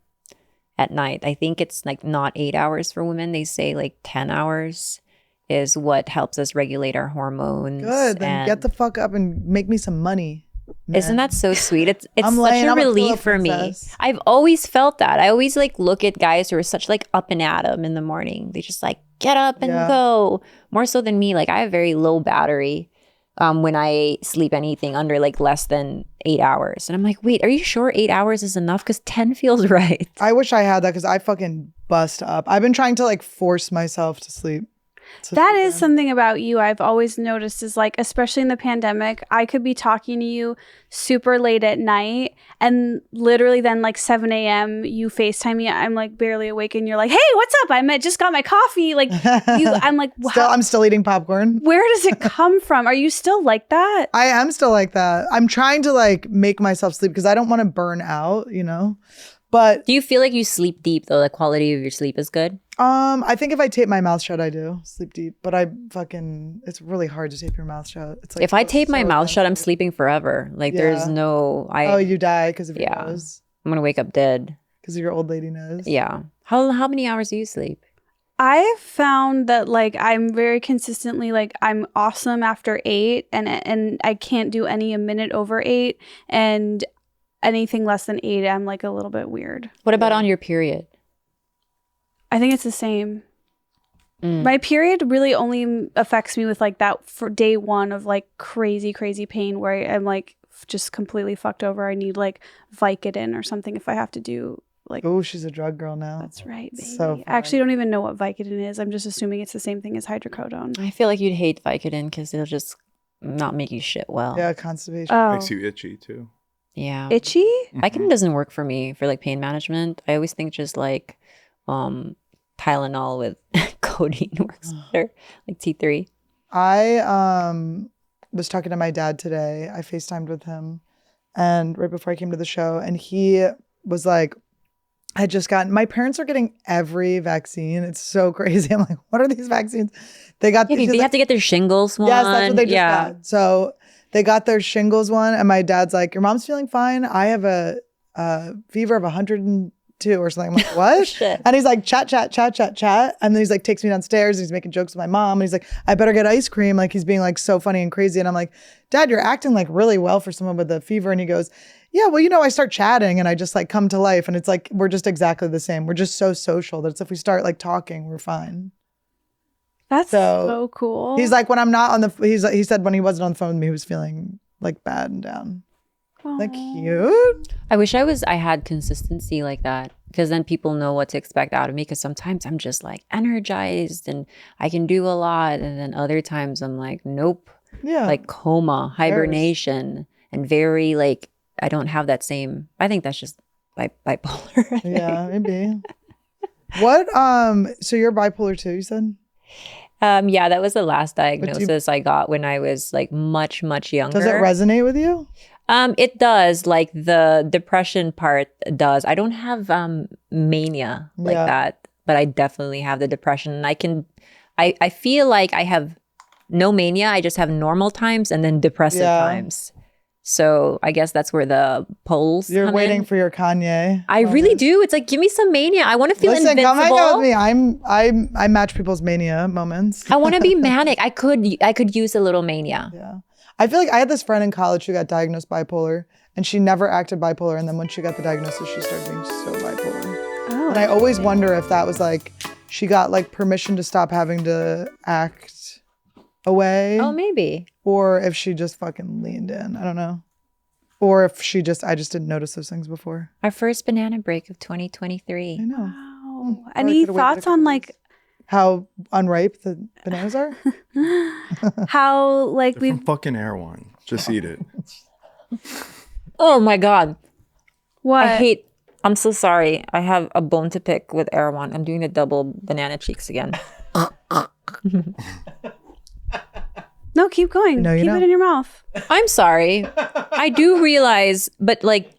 at night? I think it's like not 8 hours for women. They say like 10 hours is what helps us regulate our hormones. Good. Then get the fuck up and make me some money. Man. Isn't that so sweet? It's I'm such laying, a I'm a relief pillow for me. princess. I've always felt that. I always like look at guys who are such like up and at 'em in the morning. They just like get up and go. More so than me. Like I have very low battery when I sleep anything under like less than 8 hours. And I'm like, wait, are you sure 8 hours is enough? Because 10 feels right. I wish I had that because I fucking bust up. I've been trying to like force myself to sleep. That is something about you I've always noticed is like, especially in the pandemic, I could be talking to you super late at night and literally then like 7 a.m. you FaceTime me. I'm like barely awake and you're like, hey, what's up? Just got my coffee. Like I'm like, I'm still eating popcorn. Where does it come from? Are you still like that? I am still like that. I'm trying to like make myself sleep because I don't want to burn out, you know? But do you feel like you sleep deep though? The quality of your sleep is good? I think if I tape my mouth shut, I do sleep deep. But it's really hard to tape your mouth shut. It's like if I tape my mouth shut, I'm sleeping forever. Like there's no. You die because of your nose. I'm gonna wake up dead because of your old lady nose. Yeah. How many hours do you sleep? I've found that like I'm very consistently like I'm awesome after 8 and I can't do any a minute over 8 and anything less than 8 I'm like a little bit weird. What about on your period? I think it's the same. My period really only affects me with like that for day 1 of like crazy pain where I'm like just completely fucked over. I need like Vicodin or something if I have to do like. Oh, she's a drug girl now. That's right, baby. So I actually don't even know what Vicodin is. I'm just assuming it's the same thing as hydrocodone. I feel like you'd hate Vicodin because it'll just not make you shit well. Yeah, constipation. Makes you itchy too. Yeah. Itchy? Vicodin doesn't work for me for like pain management. I always think just like Tylenol with codeine works better, like T3. I was talking to my dad today. I FaceTimed with him and right before I came to the show and he was like, my parents are getting every vaccine. It's so crazy. I'm like, what are these vaccines? They got they have to get their shingles one. Yes, that's what they just got. So they got their shingles one and my dad's like, your mom's feeling fine. I have a fever of 102 or something. I'm like, what? Shit. And he's like, chat. And then he's like, takes me downstairs and he's making jokes with my mom. And he's like, I better get ice cream. Like he's being like so funny and crazy. And I'm like, Dad, you're acting like really well for someone with a fever. And he goes, yeah, well, I start chatting and I just like come to life. And it's like, we're just exactly the same. We're just so social that it's if we start like talking, we're fine. That's so cool. He's like, when I'm not on he said when he wasn't on the phone with me, he was feeling like bad and down. Aww. Like cute. I wish I had consistency like that because then people know what to expect out of me because sometimes I'm just like energized and I can do a lot and then other times I'm like, nope. Yeah. Like coma, hibernation and very like, I don't have that same, I think that's just bipolar. Yeah, maybe. What, so you're bipolar too, you said? Yeah, that was the last diagnosis I got when I was like much younger. Does it resonate with you? It does. Like the depression part does. I don't have mania like that, but I definitely have the depression. And I feel like I have no mania. I just have normal times and then depressive times. So I guess that's where the poles You're come waiting in. For your Kanye. I really do. It's like, give me some mania. I want to feel Listen, invincible. come hang out with me. I match people's mania moments. I want to be manic. I could use a little mania. Yeah. I feel like I had this friend in college who got diagnosed bipolar, and she never acted bipolar. And then when she got the diagnosis, she started being so bipolar. Oh, And I always wonder if that was like, she got like permission to stop having to act away. Oh, maybe. Or if she just fucking leaned in. I don't know. Or if I just didn't notice those things before. Our first banana break of 2023. I know. Wow. I Any could've waited thoughts a on couple like How unripe the bananas are? how like They're we've from fucking Erewhon. Just eat it. Oh my God. what? I'm so sorry. I have a bone to pick with Erewhon. I'm doing the double banana cheeks again. No, keep going. No, you keep know. it in your mouth. I'm sorry. I do realize, but like,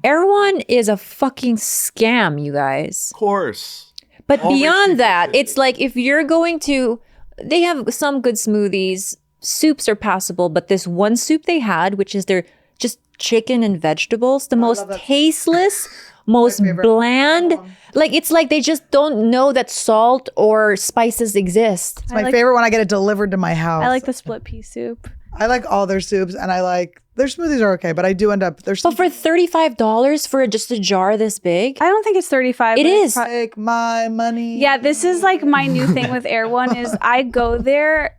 Erewhon is a fucking scam, you guys. Of course. But Always beyond that, consistent. it's like if you're going to, they have some good smoothies. Soups are passable, but this one soup they had, which is their just chicken and vegetables, the most tasteless, most bland. Like it's like they just don't know that salt or spices exist. It's my favorite when I get it delivered to my house. I like the split pea soup. I like all their soups, and I like their smoothies are okay, but I do end up there's But for $35 for just a jar this big, I don't think it's 35. it but is. take my money. Yeah, this is like my new thing with Erewhon is I go there.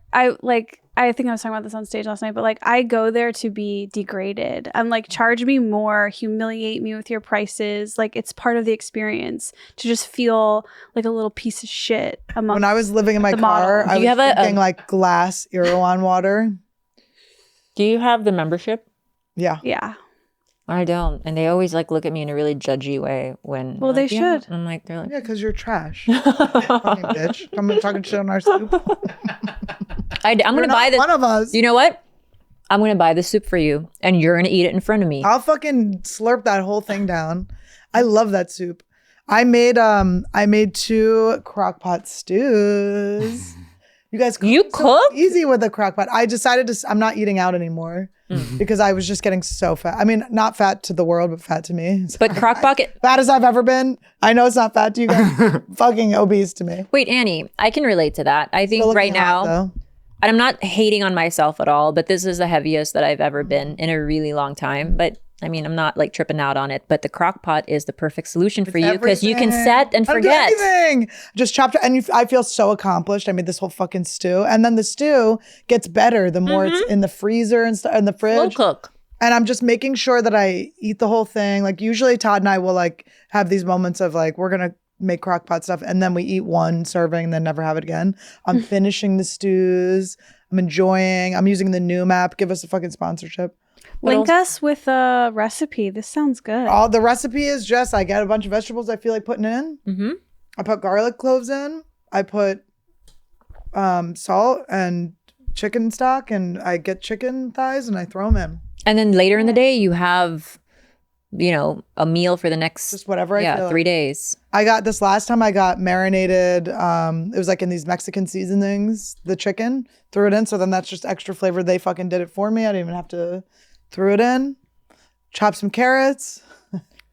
I think I was talking about this on stage last night, but like I go there to be degraded. I'm like, charge me more, humiliate me with your prices. Like it's part of the experience to just feel like a little piece of shit among. When I was living in my the car, model. I Do was you have a- drinking like glass Erewhon water. Do you have the membership? Yeah. Yeah. I don't. And they always like look at me in a really judgy way when. Well, they're like, they "Yeah." should. I'm like, they're like, Yeah, because you're trash. Fucking bitch. Come and talking shit on our soup. I'm You're going to not buy this. one of us. You know what? I'm going to buy the soup for you and you're going to eat it in front of me. I'll fucking slurp that whole thing down. I love that soup. I made 2 crock pot stews. You guys You so cooked? easy with a crock pot. I decided I'm not eating out anymore because I was just getting so fat. I mean, not fat to the world, but fat to me. But crock pocket. Fat as I've ever been. I know it's not fat to you guys. Fucking obese to me. Wait, Annie, I can relate to that. I think Still right looking hot, now, though. and I'm not hating on myself at all, but this is the heaviest that I've ever been in a really long time. But I mean, I'm not like tripping out on it, but the crock pot is the perfect solution for you because you can Everything. set and I don't do forget. anything. Just chopped it, and I feel so accomplished. I made this whole fucking stew, and then the stew gets better the more it's in the freezer and in the Slow fridge. cook. And I'm just making sure that I eat the whole thing. Like usually Todd and I will like have these moments of like we're gonna make crock pot stuff, and then we eat one serving and then never have it again. I'm finishing the stews. I'm enjoying. I'm using the Noom app. Give us a fucking sponsorship. Link us with a recipe. This sounds good. All the recipe is just I get a bunch of vegetables I feel like putting in. Mm-hmm. I put garlic cloves in. I put salt and chicken stock, and I get chicken thighs and I throw them in. And then later in the day, you have, you know, a meal for the next Just whatever I feel 3 like. days. I got this last time I got marinated. It was like in these Mexican seasonings, the chicken, threw it in. So then that's just extra flavor. They fucking did it for me. I didn't even have to throw it in. Chop some carrots.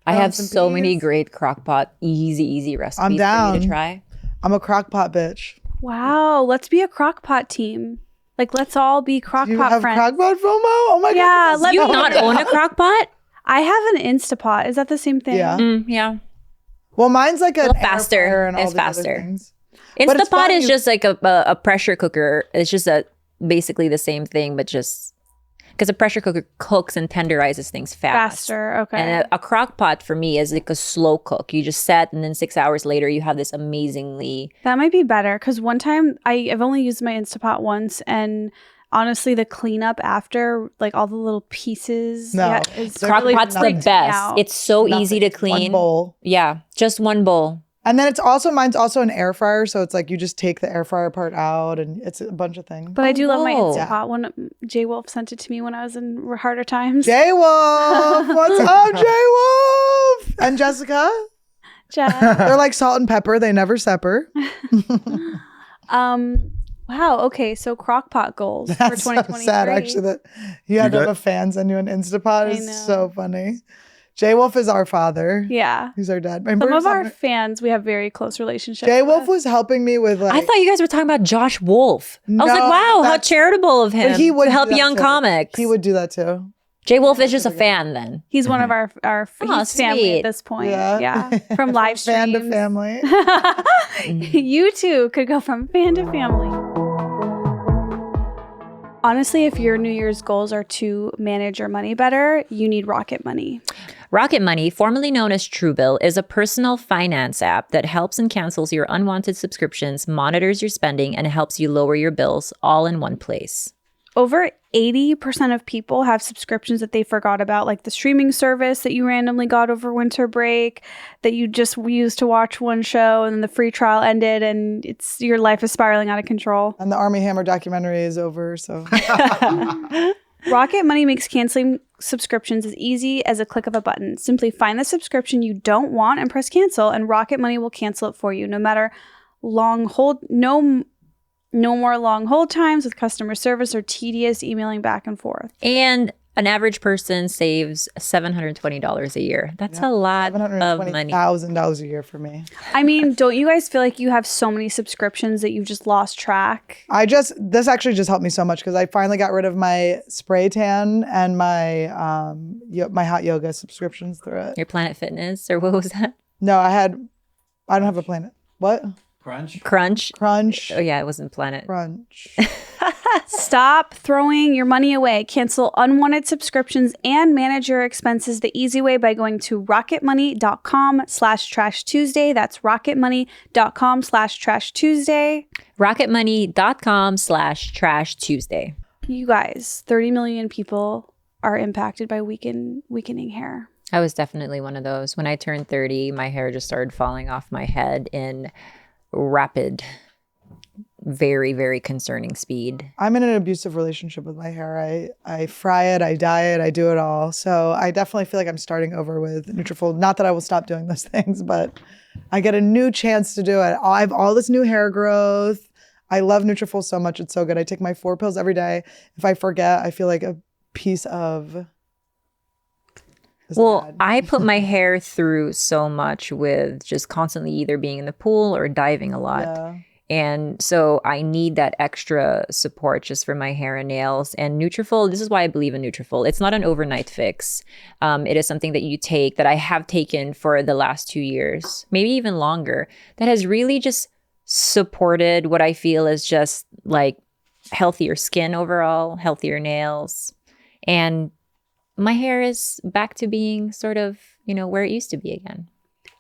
I have some so many peas. great crock pot, easy recipes I'm for you down. to try. I'm a crock pot bitch. Wow. Let's be a crock pot team. Like, let's all be crock You pot have friends. crock pot FOMO? Oh my Yeah, god. let Do you me- not own a crock pot? I have an Instapot. Is that the same thing? Yeah. Yeah. Well, mine's like an little air faster. fryer and all It's these other faster. things. But it's Instapot fun, is you- just like a pressure cooker. It's just basically the same thing, but just because a pressure cooker cooks and tenderizes things fast. Faster. Okay. And a crock pot for me is like a slow cook. You just set, and then 6 hours later, you have this amazingly. That might be better because one time I've only used my Instapot once, and honestly, the cleanup after, like all the little pieces, No. it's Crock Crock really pot's the freaked me best. out. It's so easy to Nothing. clean. One bowl. Yeah, just one bowl. And then mine's also an air fryer. So it's like you just take the air fryer part out and it's a bunch of things. But I do love my whoa. Instapot. When Jay Wolf sent it to me when I was in harder times. J Wolf! What's up, J Wolf? And Jessica? Jeff. They're like salt and pepper. They never separ. Wow. Okay. So crockpot goals for That's so 2023. sad, actually, that you had to You have got- a fan send you an Instapot. I Is know. so funny. J Wolf is our father. Yeah. He's our dad. Some of our fans, we have very close relationships. J Wolf was helping me with like. I thought you guys were talking about Josh Wolf. I was No, like, wow, how charitable of him he would to help do that young too. comics. He would do that too. J Wolf is just a fan then. He's one of our he's family sweet. at this point. Yeah. Yeah. From live Fan streams. to family. You too could go from fan to family. Honestly, if your New Year's goals are to manage your money better, you need Rocket Money. Rocket Money, formerly known as Truebill, is a personal finance app that helps and cancels your unwanted subscriptions, monitors your spending, and helps you lower your bills all in one place. Over 80% of people have subscriptions that they forgot about, like the streaming service that you randomly got over winter break that you just used to watch one show and then the free trial ended and your life is spiraling out of control. And the Army Hammer documentary is over, so. Rocket Money makes canceling subscriptions as easy as a click of a button. Simply find the subscription you don't want and press cancel, and Rocket Money will cancel it for you. No matter no more long hold times with customer service or tedious emailing back and forth. And an average person saves $720 a year. That's a lot of money. $720,000 a year for me. I mean, don't you guys feel like you have so many subscriptions that you've just lost track? This actually just helped me so much because I finally got rid of my spray tan and my my hot yoga subscriptions through it. Your Planet Fitness, or what was that? No, I don't have a Planet. What? Crunch. Oh yeah, it wasn't Planet. Crunch. Stop throwing your money away. Cancel unwanted subscriptions and manage your expenses the easy way by going to rocketmoney.com/trashtuesday. That's rocketmoney.com/trashtuesday. rocketmoney.com/trashtuesday. You guys, 30 million people are impacted by weakening hair. I was definitely one of those. When I turned 30, my hair just started falling off my head in rapid, very, very concerning speed. I'm in an abusive relationship with my hair. I fry it, I dye it, I do it all. So I definitely feel like I'm starting over with Nutrafol. Not that I will stop doing those things, but I get a new chance to do it. I have all this new hair growth. I love Nutrafol so much. It's so good. I take my 4 pills every day. If I forget, I feel like a piece of... Well, I put my hair through so much with just constantly either being in the pool or diving a lot. Yeah. And so I need that extra support just for my hair and nails. And Nutrafol, this is why I believe in Nutrafol. It's not an overnight fix. It is something that you take, that I have taken for the last 2 years, maybe even longer, that has really just supported what I feel is just like healthier skin overall, healthier nails. And my hair is back to being sort of, where it used to be again.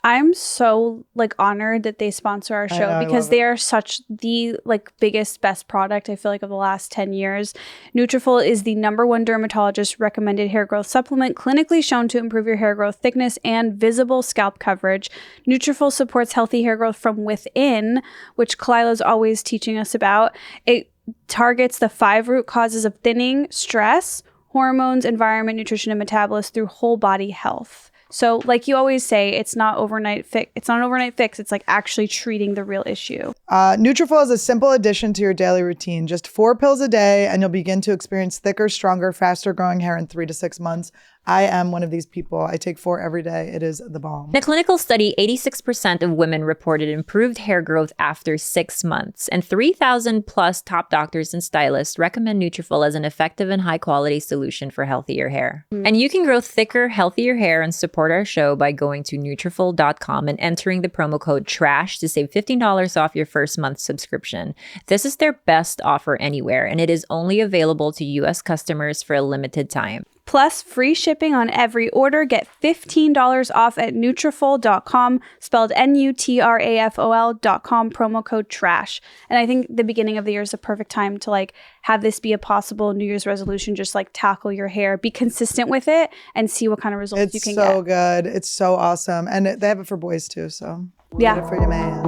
I'm so honored that they sponsor our show because they are such the biggest, best product I feel like of the last 10 years. Nutrafol is the #1 dermatologist recommended hair growth supplement, clinically shown to improve your hair growth thickness and visible scalp coverage. Nutrafol supports healthy hair growth from within, which Khalyla is always teaching us about. It targets the 5 root causes of thinning, stress, hormones, environment, nutrition, and metabolism through whole body health. So like you always say, it's not overnight fix. It's not an overnight fix. It's actually treating the real issue. Nutrafol is a simple addition to your daily routine. Just 4 pills a day and you'll begin to experience thicker, stronger, faster growing hair in 3 to 6 months. I am one of these people. I take 4 every day. It is the bomb. In a clinical study, 86% of women reported improved hair growth after 6 months, and 3,000 plus top doctors and stylists recommend Nutrafol as an effective and high-quality solution for healthier hair. And you can grow thicker, healthier hair and support our show by going to Nutrafol.com and entering the promo code TRASH to save $15 off your first month subscription. This is their best offer anywhere, and it is only available to U.S. customers for a limited time. Plus free shipping on every order. Get $15 off at Nutrafol.com, spelled Nutrafol.com, promo code TRASH. And I think the beginning of the year is a perfect time to have this be a possible New Year's resolution. Just tackle your hair, be consistent with it, and see what kind of results you can get. It's so good. It's so awesome. And they have it for boys too, so yeah. Get it for your man.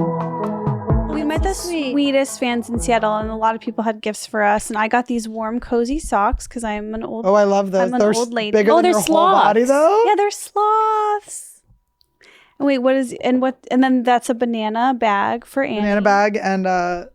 We met the sweetest fans in Seattle, and a lot of people had gifts for us. And I got these warm, cozy socks because I'm an old. Oh, I love those. I'm an old lady. Bigger than your whole body, though. Yeah, they're sloths. And wait, what is and what? And then that's a banana bag for Annie. Banana bag and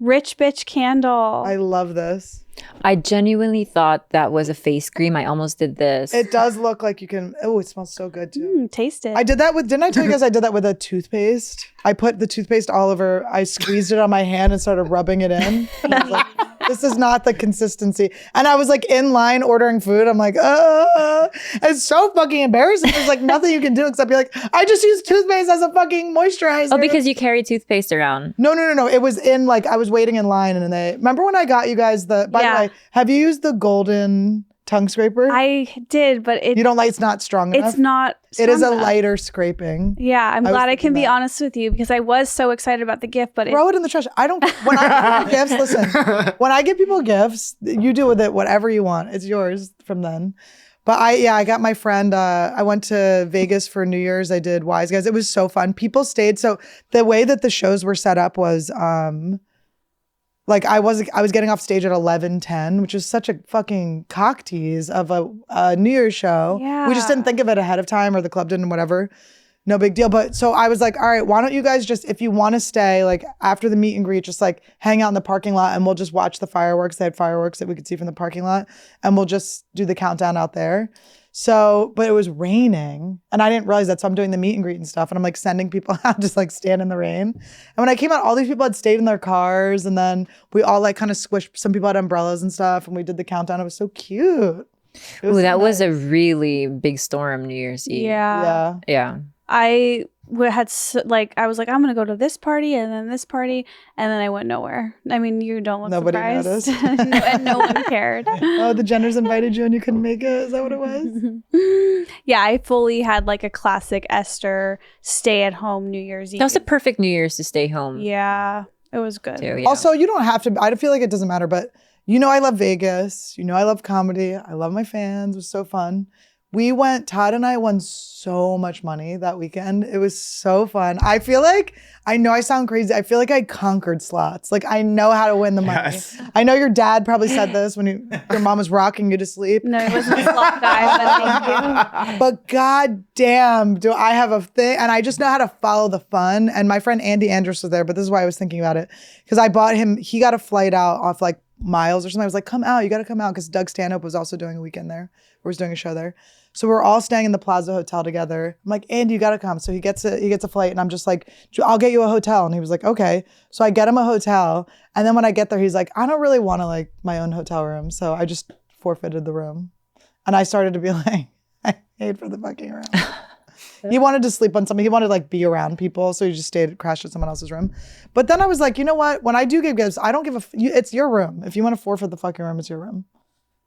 rich bitch candle. I love this. I genuinely thought that was a face cream. I almost did this. It does look like you can. Oh, it smells so good too. Taste it. I did that with. Didn't I tell you guys I did that with a toothpaste? I put the toothpaste all over. I squeezed it on my hand and started rubbing it in. And I was like, this is not the consistency. And I was like in line ordering food. I'm like, it's so fucking embarrassing. There's like nothing you can do except be like, I just use toothpaste as a fucking moisturizer. Oh, because you carry toothpaste around. No. It was in like, I was waiting in line and they, remember when I got you guys by the way, have you used the golden tongue scraper? I did, but you don't like, it's not strong enough? It's not strong It is a enough. Lighter scraping. Yeah, I'm glad I can be honest with you because I was so excited about the gift, but throw it in the trash. I don't, when I give people gifts, listen, when I give people gifts, you do with it whatever you want. It's yours from then. But I got my friend, I went to Vegas for New Year's. I did Wise Guys. It was so fun. People stayed. So the way that the shows were set up was, like I was getting off stage at 11:10, which is such a fucking cock tease of a New Year's show. Yeah. We just didn't think of it ahead of time, or the club didn't, whatever. No big deal. But so I was like, all right, why don't you guys just, if you want to stay, like after the meet and greet, just like hang out in the parking lot and we'll just watch the fireworks. They had fireworks that we could see from the parking lot and we'll just do the countdown out there. So, but it was raining and I didn't realize that. So I'm doing the meet and greet and stuff and I'm like sending people out, just like stand in the rain. And when I came out, all these people had stayed in their cars and then we all like kind of squished, some people had umbrellas and stuff and we did the countdown. It was so cute. Ooh, that was a really big storm New Year's Eve. Yeah. I I was like, I'm gonna go to this party and then this party, and then I went nowhere. I mean, you don't look Nobody surprised. noticed. And no one cared. Oh, the Jenners invited you and you couldn't make it? Is that what it was? Yeah, I fully had like a classic Esther stay at home New Year's Eve. That was a perfect New Year's to stay home. Yeah, it was good. Too, yeah. Also, you don't have to, I feel like it doesn't matter, but you know I love Vegas. You know I love comedy. I love my fans. It was so fun. Todd and I won so much money that weekend. It was so fun. I feel like, I know I sound crazy. I feel like I conquered slots. Like I know how to win the money. Yes. I know your dad probably said this when your mom was rocking you to sleep. No, it wasn't a slot guy, but thank you. But god damn, do I have a thing. And I just know how to follow the fun. And my friend Andy Andrus was there, but this is why I was thinking about it. Because I bought him, he got a flight out off like Miles or something. I was like, come out, you got to come out. Because Doug Stanhope was also doing a weekend there. Or was doing a show there. So we're all staying in the Plaza Hotel together. I'm like, Andy, you gotta come. So he gets a flight and I'm just like, I'll get you a hotel. And he was like, okay. So I get him a hotel. And then when I get there, he's like, I don't really want to like my own hotel room. So I just forfeited the room. And I started to be like, I paid for the fucking room. He wanted to sleep on something. He wanted to like be around people. So he just crashed at someone else's room. But then I was like, you know what? When I do give gifts, I don't give it's your room. If you want to forfeit the fucking room, it's your room.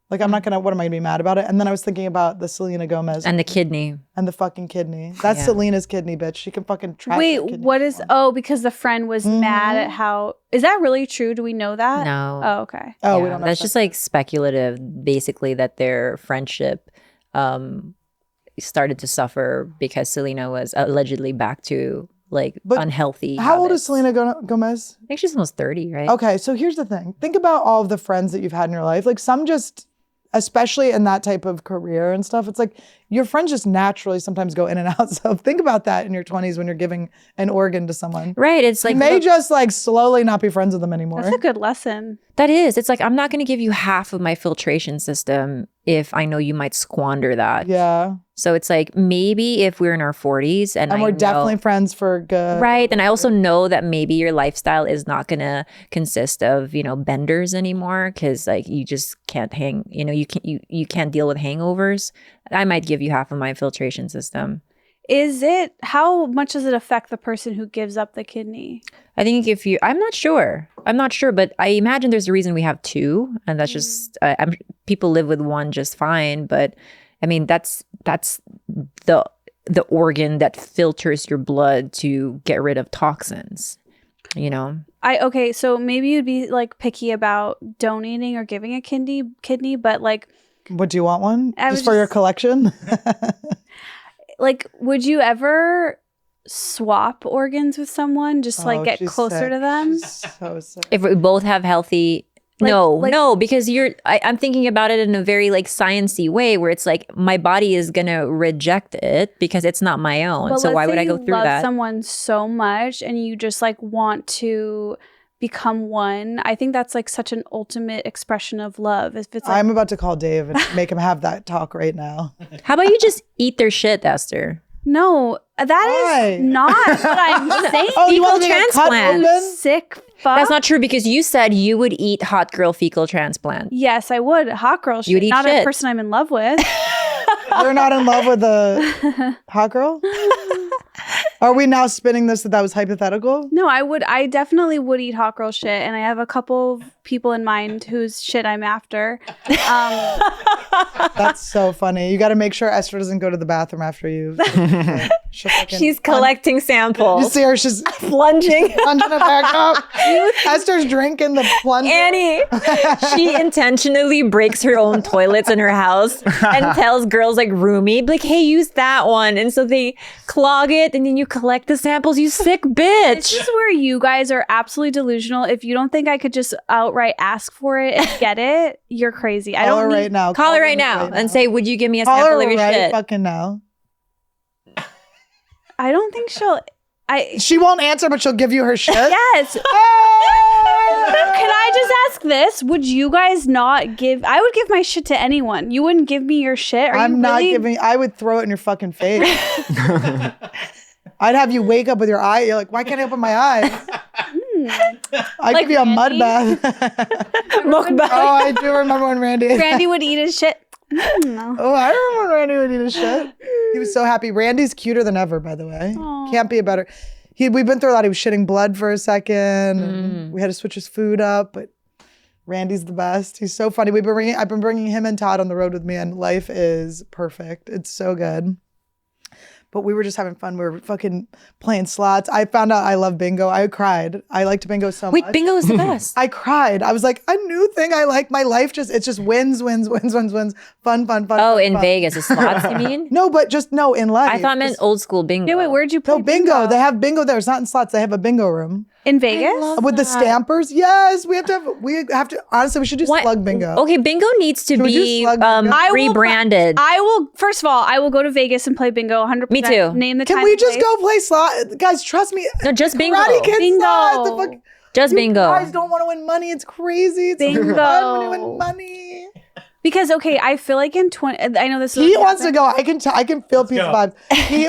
Like, I'm not gonna, what am I gonna be mad about it? And then I was thinking about the Selena Gomez. And the kidney. And the fucking kidney. That's Selena's kidney, bitch. She can fucking track Wait, what is, because the friend was mad at how, is that really true? Do we know that? No. Oh, okay. Oh, we don't know. That's just like speculative, basically, that their friendship started to suffer because Selena was allegedly back to like unhealthy How old is habits. Selena Gomez? I think she's almost 30, right? Okay, so here's the thing. Think about all of the friends that you've had in your life. Like some just, especially in that type of career and stuff, it's like your friends just naturally sometimes go in and out. So think about that in your 20s when you're giving an organ to someone. Right. It's like You may just like slowly not be friends with them anymore. That's a good lesson. that is. It's like I'm not going to give you half of my filtration system if I know you might squander that. Yeah. So it's like maybe if we're in our 40s and we're definitely friends for good. Right. And I also know that maybe your lifestyle is not going to consist of, benders anymore because like you just can't hang, you can't deal with hangovers. I might give you half of my filtration system. How much does it affect the person who gives up the kidney? I think I'm not sure, but I imagine there's a reason we have two, and that's just, people live with one just fine. But I mean, that's the organ that filters your blood to get rid of toxins, Okay, so maybe you'd be like picky about donating or giving a kidney, but like, What, do you want one? Just for your collection? like, would you ever swap organs with someone, just like get closer sick. to them? She's so sick. If we both have healthy, no, because I'm thinking about it in a very like sciencey way where it's like my body is gonna reject it because it's not my own. But so why would I go you through love that? someone so much and you just like want to become one. I think that's like such an ultimate expression of love. If it's like, I'm about to call Dave and make him have that talk right now. How about you just eat their shit, Esther? no, that Why? is not what I'm saying. Oh, you want Fecal me to get cut transplant. open? Sick fuck. That's not true because you said you would eat hot girl fecal transplant. Yes, I would. Hot girl shit. would eat Not a shit. person I'm in love with. You're not in love with a hot girl? Are we now spinning this that was hypothetical? No, I would. I definitely would eat hot girl shit, and I have a couple of people in mind whose shit I'm after. That's so funny. You got to make sure Esther doesn't go to the bathroom after you. She's collecting samples. You see her, she's Plunging. plunging it back up. Esther's drinking the plunge. Annie, she intentionally breaks her own toilets in her house and tells girls like roomie, like, hey, use that one. And so they clog it and then you collect the samples, you sick bitch. This is where you guys are absolutely delusional. If you don't think I could just outright ask for it and get it, you're crazy. I Call her don't need, right now. Call her right now and say, would you give me a Call sample her of your right shit? fucking now. I don't think she'll. She won't answer, but she'll give you her shit. Yes. Can I just ask this? Would you guys not give? I would give my shit to anyone. You wouldn't give me your shit? Are I'm you not really? giving. I would throw it in your fucking face. I'd have you wake up with your eye. You're like, why can't I open my eyes? I'd give you a mud bath. Mukbang. Oh, I do remember when Randy. Randy would eat his shit. No. Oh, I remember when Randy would eat his shit. He was so happy. Randy's cuter than ever, by the way. Aw. Can't be a better. We've been through a lot. He was shitting blood for a second. And we had to switch his food up, but Randy's the best. He's so funny. I've been bringing him and Todd on the road with me, and life is perfect. It's so good. But we were just having fun. We were fucking playing slots. I found out I love bingo. I cried. I liked bingo so Wait, much. bingo is the best. I cried. I was like, a new thing I like. My life it's just wins. Fun. Oh, in fun. Vegas, the slots, you mean? No, but just no, in life. I thought it meant old school bingo. Yeah, wait, where'd you play No, bingo. They have bingo there. It's not in slots. They have a bingo room. in Vegas? With the stampers. Yes, we have to, honestly, we should do What? slug bingo. Okay, bingo needs to Can we do be slug bingo? I will- rebranded. I will. First of all, I will go to Vegas and play bingo. 100%. Me too. Name the Can time. we and just place. go play slot? Guys, trust me. No, just bingo. Karate Kid Bingo. slot. The fuck, Just you bingo. guys don't want to win money. It's crazy. It's Bingo. fun when you win money. Because okay, I feel like in 20. I know this. is He wants to go. I can feel Pete's vibes.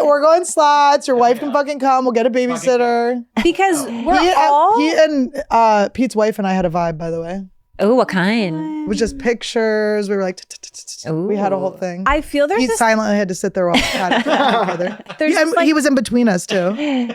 We're going slots. Your wife can fucking come. We'll get a babysitter. because we're all. He and Pete's wife and I had a vibe, by the way. Oh, what kind? It was just pictures. We were like, we had a whole thing. I feel there's He this. silently had to sit there while we chatted together. There's Yeah, just, like- he was in between us too.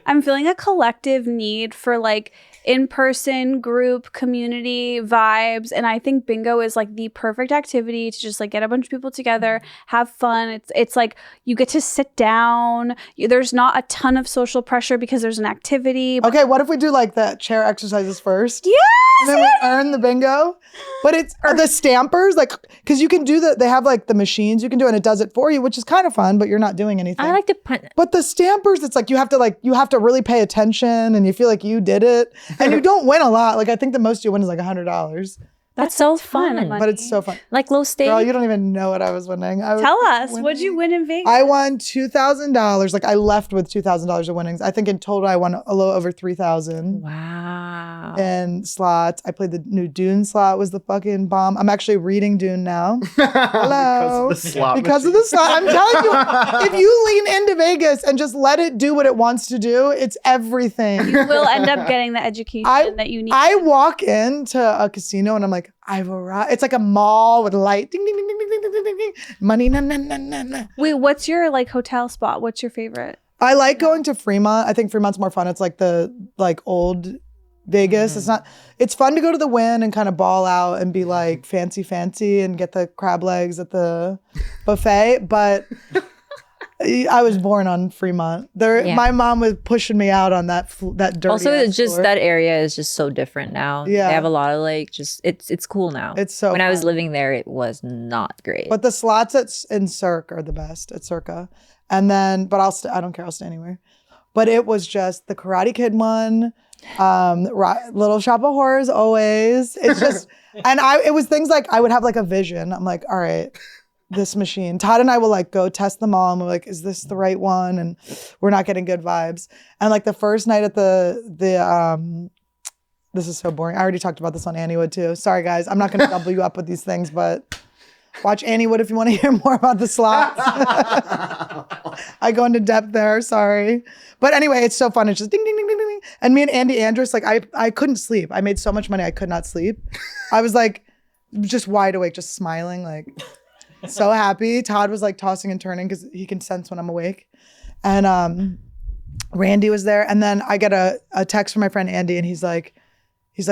I'm feeling a collective need for like in-person group community vibes, and I think bingo is like the perfect activity to just like get a bunch of people together, have fun. It's like you get to sit down. There's not a ton of social pressure because there's an activity. Okay, what if we do like the chair exercises first? Yes. And then we earn the bingo. But it's the stampers, like, because you can do they have like the machines you can do and it does it for you, which is kind of fun, but you're not doing anything. I like to punt. But the stampers, it's like you have to really pay attention and you feel like you did it. And you don't win a lot. Like I think the most you win is like $100. That's so ton of fun. money. But it's so fun. Like low stake. Girl, you don't even know what I was winning. Tell us, what'd you win in Vegas? I won $2,000. Like I left with $2,000 of winnings. I think in total I won a little over $3,000 Wow. in slots. I played the new Dune slot. Was the fucking bomb. I'm actually reading Dune now. Hello. Because of the slot Because of the slot. I'm telling you, if you lean into Vegas and just let it do what it wants to do, it's everything. You will end up getting the education that you need. I walk into a casino and I'm like, I've arrived. It's like a mall with light. Ding, ding, ding, ding, ding, ding, ding, ding, ding. Money, na, na, na, na, na. Wait, what's your like hotel spot? What's your favorite? I like going to Fremont. I think Fremont's more fun. It's like the old Vegas. It's fun to go to the Wynn and kind of ball out and be like fancy and get the crab legs at the buffet. But I was born on Fremont. Yeah. My mom was pushing me out on that dirty. Also, ass it's just floor. that area is just so different now. Yeah. They have a lot of like it's cool now. It's so when I was fun. living there, it was not great. But the slots in Cirque are the best at Circa. And then, but I don't care. I'll stay anywhere. But it was just the Karate Kid one, Little Shop of Horrors always. It's just, and it was things like I would have like a vision. I'm like, all right, this machine. Todd and I will like go test them all and we're like, is this the right one? And we're not getting good vibes. And like the first night at the This is so boring. I already talked about this on Annie Wood too. Sorry, guys. I'm not going to double you up with these things, but watch Annie Wood if you want to hear more about the slots. I go into depth there. Sorry. But anyway, it's so fun. It's just ding, ding, ding, ding, ding. And me and Andy Andrus, like, I couldn't sleep. I made so much money. I could not sleep. I was like, just wide awake, just smiling, like, so happy. Todd was like tossing and turning because he can sense when I'm awake. And Randy was there. And then I get a text from my friend Andy, and he's like,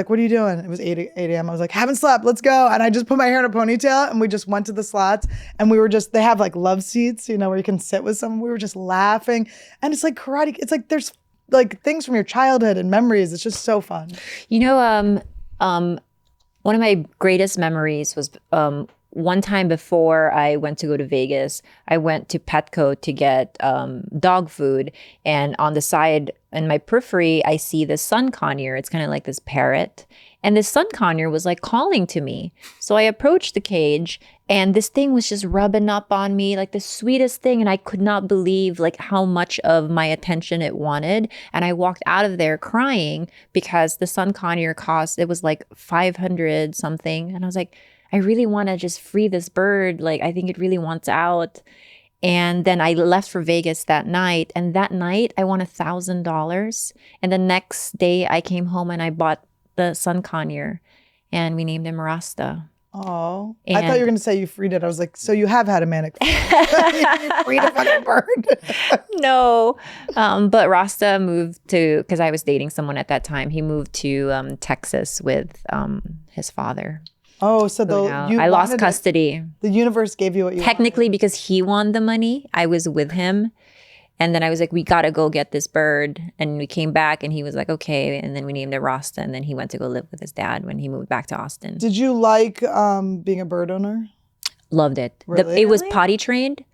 what are you doing? It was 8 a.m. I was like, haven't slept, let's go. And I just put my hair in a ponytail, and we just went to the slots, and they have like love seats, where you can sit with someone. We were just laughing. And it's like karate. It's like there's like things from your childhood and memories. It's just so fun. One of my greatest memories was one time before I went to go to Vegas, I went to Petco to get dog food. And on the side, in my periphery, I see this sun conure. It's kind of like this parrot. And this sun conure was like calling to me. So I approached the cage, and this thing was just rubbing up on me, like the sweetest thing. And I could not believe like how much of my attention it wanted. And I walked out of there crying because the sun conure it was like 500 something. And I was like, I really want to just free this bird. Like, I think it really wants out. And then I left for Vegas that night. And that night I won $1,000. And the next day I came home and I bought the sun conure, and we named him Rasta. Oh, I thought you were going to say you freed it. I was like, so you have had a manic. You freed a fucking bird. No, but Rasta moved because I was dating someone at that time. He moved to Texas with his father. Oh, so I lost custody. The universe gave you what you technically wanted. Because he won the money. I was with him. And then I was like, we got to go get this bird. And we came back, and he was like, okay. And then we named it Rasta. And then he went to go live with his dad when he moved back to Austin. Did you like being a bird owner? Loved it. Really? It was potty trained.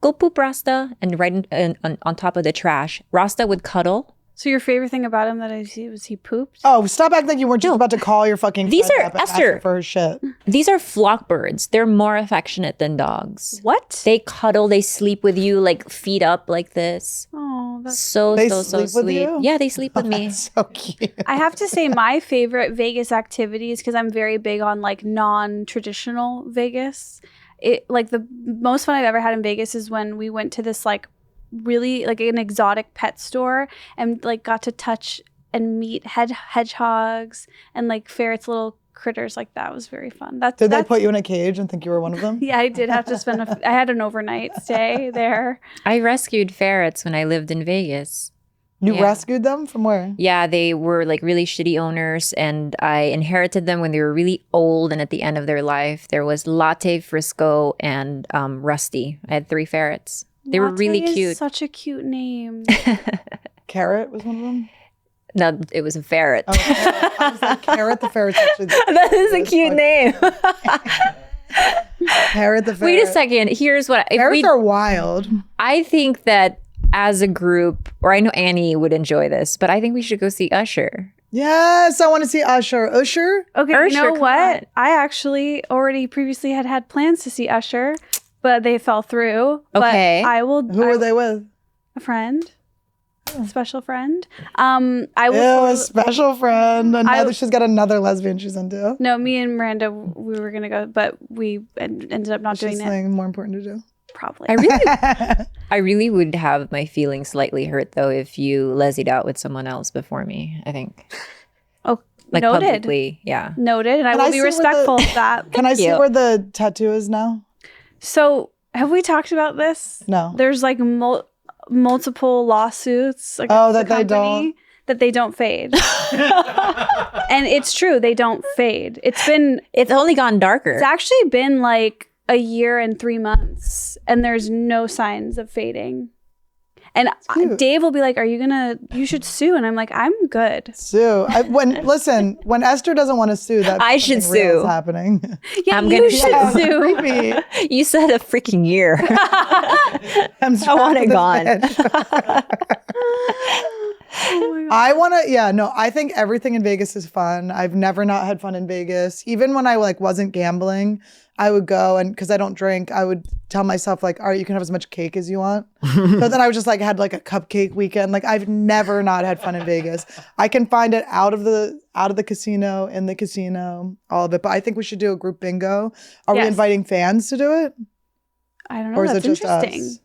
Go poop, Rasta. And right on top of the trash. Rasta would cuddle. So your favorite thing about him that I see was he pooped? Oh, stop acting like you weren't just about to call your fucking These friend are up and ask Esther her for her shit. These are flock birds. They're more affectionate than dogs. What? They cuddle. They sleep with you, like feet up like this. Oh, that's So They so sleep sweet. with you? Yeah, they sleep with me. That's so cute. I have to say my favorite Vegas activities, because I'm very big on like non-traditional Vegas. It like the most fun I've ever had in Vegas is when we went to this like really like an exotic pet store and like got to touch and meet hedgehogs and like ferrets, little critters. Like that was very fun. Did they put you in a cage and think you were one of them? Yeah, I did have to spend I had an overnight stay there. I rescued ferrets when I lived in Vegas. You rescued them from where? Yeah, they were like really shitty owners, and I inherited them when they were really old and at the end of their life. There was Latte, Frisco, and Rusty. I had 3 ferrets. They were really Latte is cute. such a cute name. Carrot was one of them? No, it was a ferret. Oh, I was like, Carrot the ferret's actually That is a cute name. Carrot the ferret. Wait a second. Here's what Ferrets are wild. I think that as a group, or I know Annie would enjoy this, but I think we should go see Usher. Yes, I want to see Usher. Usher? Okay, Usher, you know come what? on. I actually already previously had plans to see Usher, but they fell through. Okay. But I will. Who were they with? A friend. A special friend. I will. Ew, a special friend. She's got another lesbian she's into. No, me and Miranda, we were gonna go, but we ended up not doing She's it. something more important to do. Probably. I really would have my feelings slightly hurt though if you lesied out with someone else before me, I think. Oh, Like noted. publicly, yeah. Noted, and I Can will I be see where respectful of that. Can I see you. where the tattoo is now? So, have we talked about this? No. There's like multiple lawsuits against that the they company that they don't fade. And it's true, they don't fade. It's only gone darker. It's actually been like a year and 3 months, and there's no signs of fading. And Dave will be like, you should sue. And I'm like, I'm good. Sue. When Esther doesn't want to sue, that I should something real sue. is happening. Yeah, I'm you gonna should sue. Creepy. You said a freaking year. I'm I want it gone. I want to, I think everything in Vegas is fun. I've never not had fun in Vegas. Even when I wasn't gambling, I would go, and because I don't drink, I would tell myself like, all right, you can have as much cake as you want. So then I was just like, had like a cupcake weekend. Like I've never not had fun in Vegas. I can find it out of the casino, in the casino, all of it. But I think we should do a group bingo. Are we inviting fans to do it? I don't know. Or is That's it just interesting. us?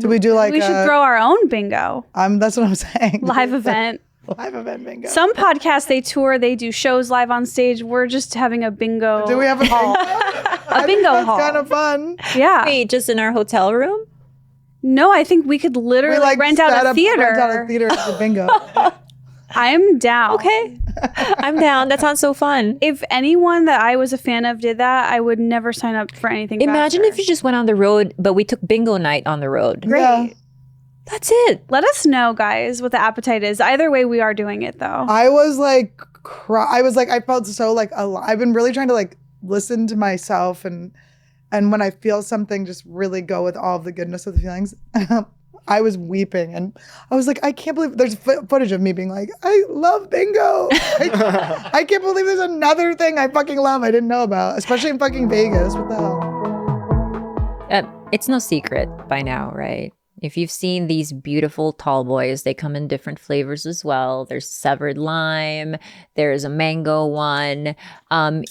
Do we do like we should throw our own bingo. That's what I'm saying. Live event. Live event bingo. Some podcasts, they tour, they do shows live on stage. We're just having a bingo. Do we have a hall? bingo? A bingo hall. That's kind of fun. Yeah. Wait, just in our hotel room? No, I think we could literally rent out a theater. Rent out a theater as a bingo. I'm down. Okay. I'm down. That sounds so fun. If anyone that I was a fan of did that, I would never sign up for anything. Imagine faster. if you just went on the road, but we took bingo night on the road. Great. Yeah. That's it. Let us know, guys, what the appetite is. Either way, we are doing it, though. I was like, I felt so like I've been really trying to like listen to myself, and when I feel something, just really go with all of the goodness of the feelings. I was weeping, and I was like, I can't believe there's footage of me being like, I love bingo. I can't believe there's another thing I fucking love I didn't know about, especially in fucking Vegas. What the hell? It's no secret by now, right? If you've seen these beautiful tall boys, they come in different flavors as well. There's severed lime. There's a mango one.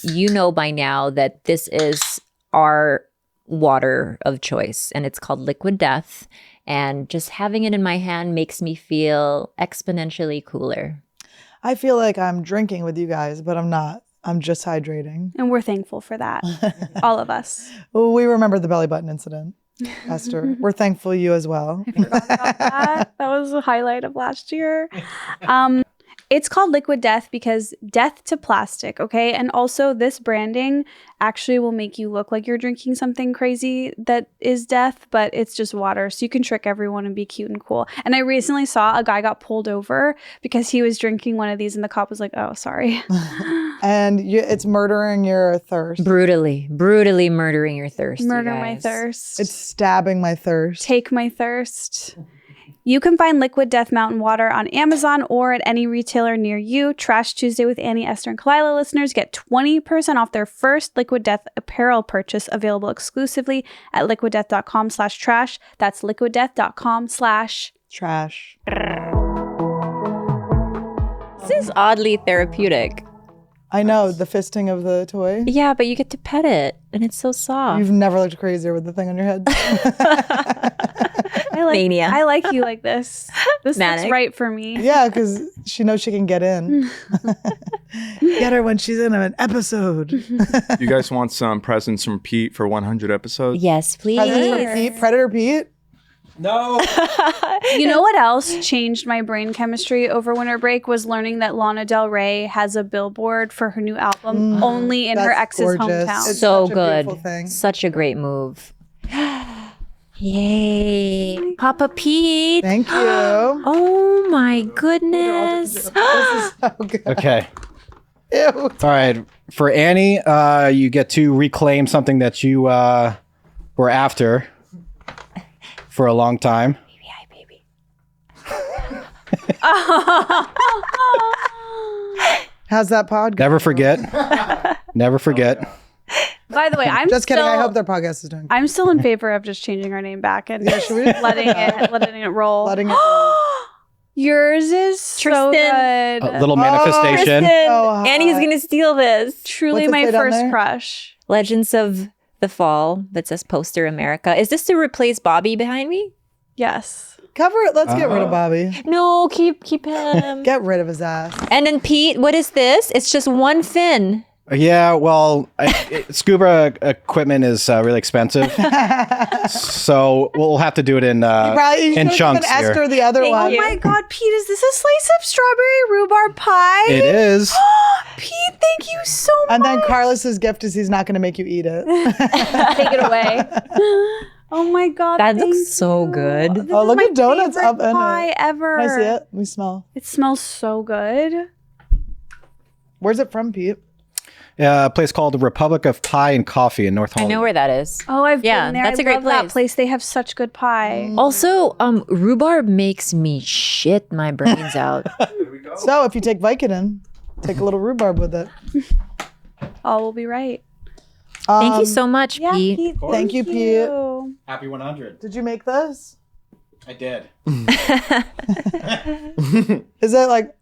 You know by now that this is our water of choice, and it's called Liquid Death. And just having it in my hand makes me feel exponentially cooler. I feel like I'm drinking with you guys, but I'm not. I'm just hydrating. And we're thankful for that. All of us. Well, we remember the belly button incident, Esther. We're thankful you as well. I forgot about that. That was a highlight of last year. It's called Liquid Death because death to plastic, okay? And also this branding actually will make you look like you're drinking something crazy that is death, but it's just water. So you can trick everyone and be cute and cool. And I recently saw a guy got pulled over because he was drinking one of these and the cop was like, oh, sorry. And it's murdering your thirst. Brutally murdering your thirst. Murder you my guys. thirst. It's stabbing my thirst. Take my thirst. You can find Liquid Death Mountain Water on Amazon or at any retailer near you. Trash Tuesday with Annie, Esther, and Khalyla listeners get 20% off their first Liquid Death apparel purchase, available exclusively at liquiddeath.com/trash. That's liquiddeath.com/trash. This is oddly therapeutic. I know, the fisting of the toy. Yeah, but you get to pet it, and it's so soft. You've never looked crazier with the thing on your head. Mania. I like you like this. This Manic. looks right for me. Yeah, because she knows she can get in. Get her when she's in an episode. You guys want some presents from Pete for 100 episodes? Yes, please. Predator Pete? No. You know what else changed my brain chemistry over winter break was learning that Lana Del Rey has a billboard for her new album only in her That's ex's gorgeous. hometown. It's So such a good. beautiful thing. Such a great move. Yay. Papa Pete. Thank you. Oh my goodness. This is so good. Okay. Ew. All right. For Annie, you get to reclaim something that you were after for a long time. Hi, baby. How's that pod? Never forget. Never forget. By the way, I'm Just kidding. still, I hope their podcast is doing. I'm still in favor of just changing our name back and letting it roll. Letting it. Yours is so Tristan. good. A little manifestation. Oh, hi. Annie's going to steal this. Truly What's it my say down first there? crush. Legends of the Fall that says Poster America. Is this to replace Bobby behind me? Yes. Cover it. Let's get rid of Bobby. No, keep him. Get rid of his ass. And then Pete, what is this? It's just one fin. Yeah, well, scuba equipment is really expensive, so we'll have to do it in chunks here. Esther the other one. Oh my God, Pete, is this a slice of strawberry rhubarb pie? It is. Pete, thank you so much. And then Carlos's gift is he's not going to make you eat it. Take it away. Oh my God, That thank looks so you. good. This Oh, is look my at donuts favorite up in pie it. ever. Can I see it? We smell. It smells so good. Where's it from, Pete? A place called the Republic of Pie and Coffee in North I Hollywood. know where that is. Oh, I've Yeah, been there. that's I a great love that place. place. They have such good pie. Also, rhubarb makes me shit my brains out. So if you take Vicodin, take a little rhubarb with it. All will be right. Thank you so much, Yeah, Pete. Pete. Thank you, Pete. Happy 100. Did you make this? I did. Is it like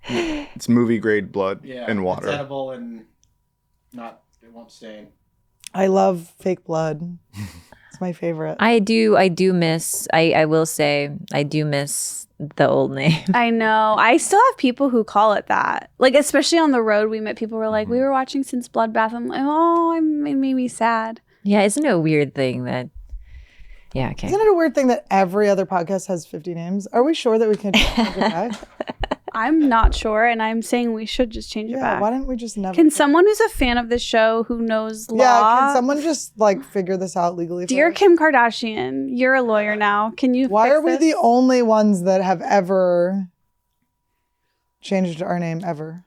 It's movie grade blood and water. It's edible and it won't stain. I love fake blood. It's my favorite. I do miss, I will say, I do miss the old name. I know. I still have people who call it that. Like, especially on the road, we met people who were like, we were watching since Bloodbath. I'm like, oh, it made me sad. Yeah, isn't it a weird thing that, yeah, okay. Isn't it a weird thing that every other podcast has 50 names? Are we sure that we can change it back? I'm not sure, and I'm saying we should just change it Yeah, back. why don't we just never? Can someone who's a fan of this show who knows law? Yeah, can someone just like figure this out legally? For Dear us? Kim Kardashian, you're a lawyer now. Can you? Why fix are we this? the only ones that have ever changed our name ever?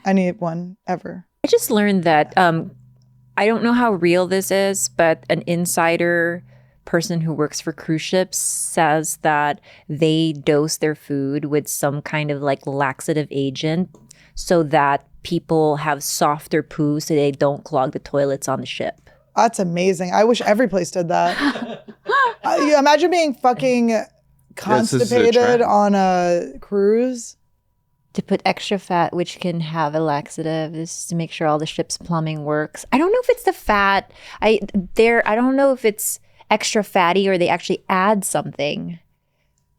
Anyone ever? I just learned that, I don't know how real this is, but an insider person who works for cruise ships says that they dose their food with some kind of like laxative agent so that people have softer poo so they don't clog the toilets on the ship. That's amazing. I wish every place did that. You imagine being fucking constipated trend. on a cruise. To put extra fat, which can have a laxative, this is to make sure all the ship's plumbing works. I don't know if it's the fat. I don't know if it's extra fatty or they actually add something.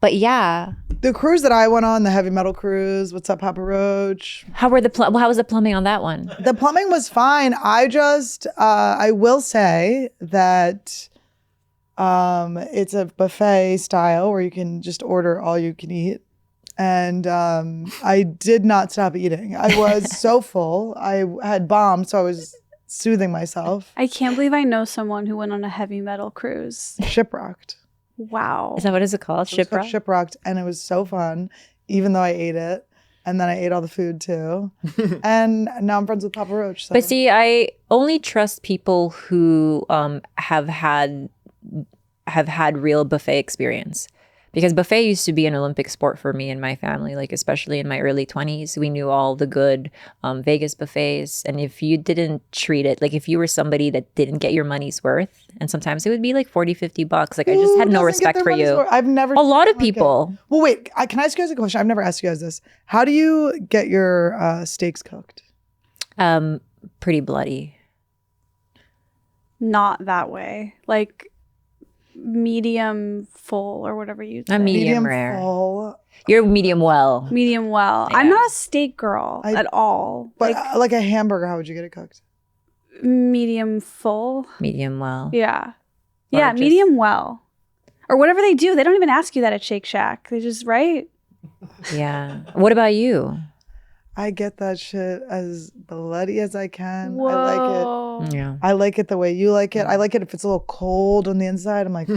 But yeah. The cruise that I went on, the heavy metal cruise, what's up, Papa Roach? How was the plumbing on that one? The plumbing was fine. I will say that it's a buffet style where you can just order all you can eat. And I did not stop eating. I was so full. I had bombed, so I was soothing myself. I can't believe I know someone who went on a heavy metal cruise. Shipwrecked. Wow. Is that what is it called? It was called Shipwreck? Shipwrecked, and it was so fun, even though I ate it. And then I ate all the food too. And now I'm friends with Papa Roach. So. But see, I only trust people who have had real buffet experience. Because buffet used to be an Olympic sport for me and my family, like especially in my early 20s. We knew all the good Vegas buffets. And if you didn't treat it, like if you were somebody that didn't get your money's worth, and sometimes it would be like $40-$50. Like I just had no respect for you. I've never. A lot of like it. people. Well, wait. Can I ask you guys a question? I've never asked you guys this. How do you get your steaks cooked? Pretty bloody. Not that way. Like medium full or whatever you say. I'm medium rare. Full, You're medium well. Medium well. Yeah. I'm not a steak girl at all. but like a hamburger, how would you get it cooked? Medium full. Medium well. Yeah. Or Yeah, just- medium well. Or whatever they do. They don't even ask you that at Shake Shack. They just, right? Yeah. What about you? I get that shit as bloody as I can. I like it. Whoa. Yeah. I like it the way you like it. I like it if it's a little cold on the inside. I'm like,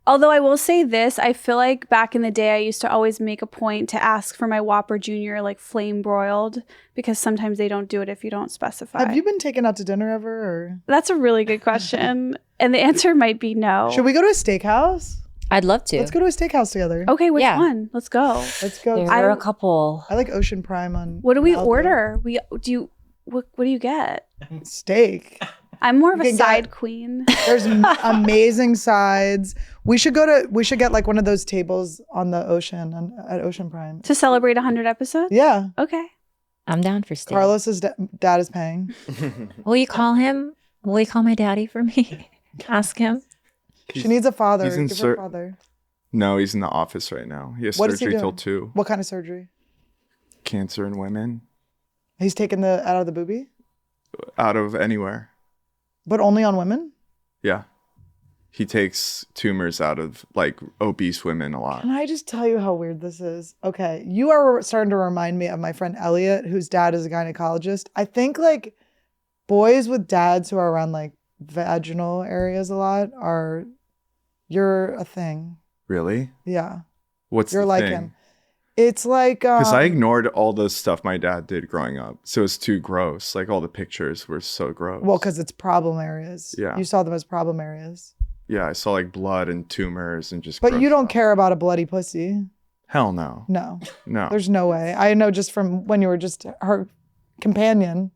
Although I will say this, I feel like back in the day, I used to always make a point to ask for my Whopper Jr. like flame broiled because sometimes they don't do it if you don't specify. Have you been taken out to dinner ever? Or That's a really good question. And the answer might be no. should we go to a steakhouse? I'd love to. Let's go to a steakhouse together. Okay, which Yeah. one? Let's go. Let's go. There are a couple. I like Ocean Prime on. What do we Malibu. order? What do you get? Steak. I'm more of You a can get- side queen. There's amazing sides. We should get like one of those tables on the ocean at Ocean Prime. To celebrate 100 episodes? Yeah. Okay. I'm down for steak. Carlos's dad is paying. Will you call him? Will you call my daddy for me? Ask him. She needs a father. he's in Give her a father. No, he's in the office right now. He has What is he surgery till doing? 2. What kind of surgery? Cancer in women. He's taking out of the boobie, Out of anywhere. but only on women. Yeah. He takes tumors out of like obese women a lot. Can I just tell you how weird this is? Okay, you are starting to remind me of my friend Elliot, whose dad is a gynecologist. I think like boys with dads who are around like vaginal areas a lot you're a thing. Really? Yeah, What's you're the like thing? him. It's like Because I ignored all the stuff my dad did growing up. So it's too gross. Like all the pictures were so gross. well, because it's problem areas. Yeah. You saw them as problem areas. Yeah, I saw like blood and tumors and just But gross you don't stuff. care about a bloody pussy. Hell no. No, No. there's no way. I know just from when you were just her companion.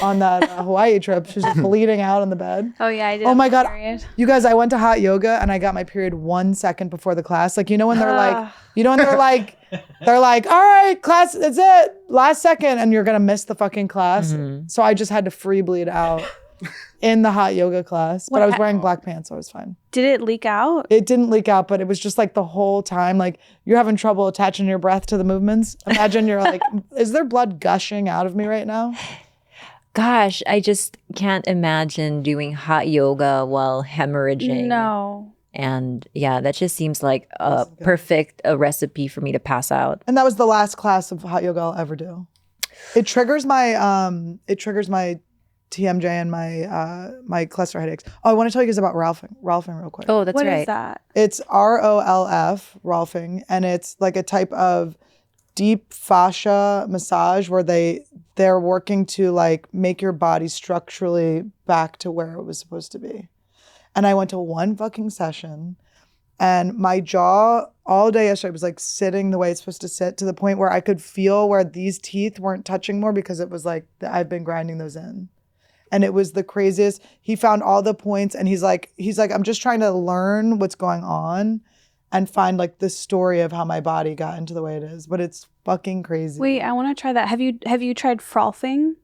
on that Hawaii trip. She was just bleeding out on the bed. Oh yeah, I did. Oh my God. Period. You guys, I went to hot yoga and I got my period 1 second before the class. Like, you know when they're like, they're like, all right, class, that's it. Last second. And you're going to miss the fucking class. Mm-hmm. So I just had to free bleed out in the hot yoga class. But I was wearing black pants, so it was fine. Did it leak out? It didn't leak out, but it was just like the whole time, like you're having trouble attaching your breath to the movements. Imagine you're like, is there blood gushing out of me right now? Gosh, I just can't imagine doing hot yoga while hemorrhaging. No. And yeah, that just seems like a perfect recipe for me to pass out. And that was the last class of hot yoga I'll ever do. It triggers my TMJ and my cluster headaches. Oh, I want to tell you guys about Rolfing real quick. Oh, that's What right. is that? It's ROLF, Rolfing, and it's like a type of deep fascia massage where they're working to like make your body structurally back to where it was supposed to be. And I went to one fucking session and my jaw all day yesterday was like sitting the way it's supposed to sit, to the point where I could feel where these teeth weren't touching more, because it was like I've been grinding those in. And it was the craziest. He found all the points and he's like, I'm just trying to learn what's going on and find like the story of how my body got into the way it is. But it's fucking crazy. Wait, I want to try that. Have you tried frolfing?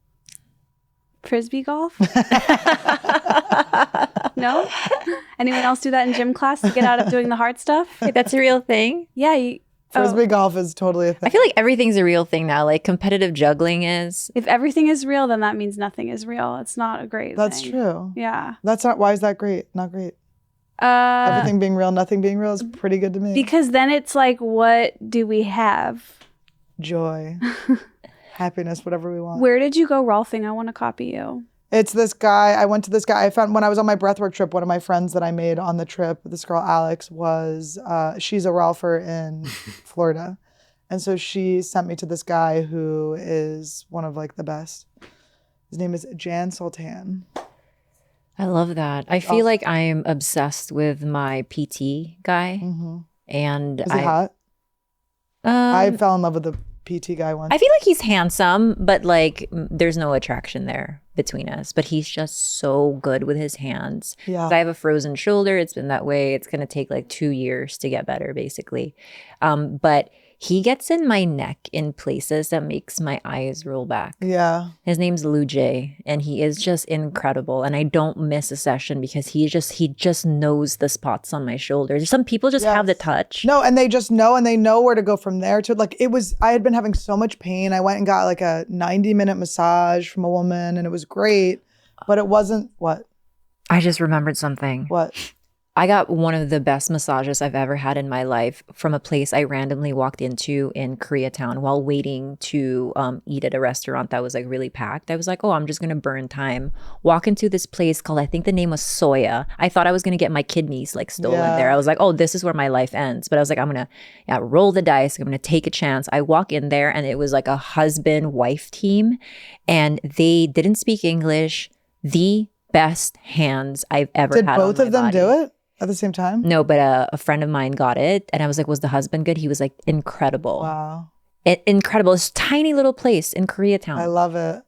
Frisbee golf? No? Anyone else do that in gym class to get out of doing the hard stuff? Wait, that's a real thing? Yeah. Frisbee golf is totally a thing. I feel like everything's a real thing now. Like competitive juggling is. If everything is real, then that means nothing is real. It's not a great That's thing. true. Yeah. That's not, why is that great? Not great. Everything being real, nothing being real is pretty good to me. Because then it's like, what do we have? Joy, happiness, whatever we want. Where did you go rolfing? I want to copy you. It's this guy. I went to this guy. I found when I was on my breathwork trip, one of my friends that I made on the trip, this girl, Alex, was, she's a Rolfer in Florida. And so she sent me to this guy who is one of like the best. His name is Jan Sultan. I love that. I feel like I'm obsessed with my PT guy. Mm-hmm. And Is he hot? I fell in love with the PT guy once. I feel like he's handsome, but like there's no attraction there between us. But he's just so good with his hands. Yeah. I have a frozen shoulder. It's been that way. It's going to take like 2 years to get better, basically. But he gets in my neck in places that makes my eyes roll back. Yeah. His name's Lou J, and he is just incredible. And I don't miss a session because he just knows the spots on my shoulders. Some people just have the touch. No, and they just know, and they know where to go from there to like, I had been having so much pain. I went and got like a 90-minute massage from a woman and it was great, but it wasn't what? I just remembered something. What? I got one of the best massages I've ever had in my life from a place I randomly walked into in Koreatown while waiting to eat at a restaurant that was like really packed. I was like, oh, I'm just going to burn time. Walk into this place called, I think the name was Soya. I thought I was going to get my kidneys like stolen there. I was like, oh, this is where my life ends. But I was like, I'm going to roll the dice. I'm going to take a chance. I walk in there and it was like a husband-wife team and they didn't speak English. The best hands I've ever had. Did both of them body. do it at the same time? No, but a friend of mine got it. And I was like, was the husband good? He was like, incredible. Wow. Incredible. This tiny little place in Koreatown. I love it.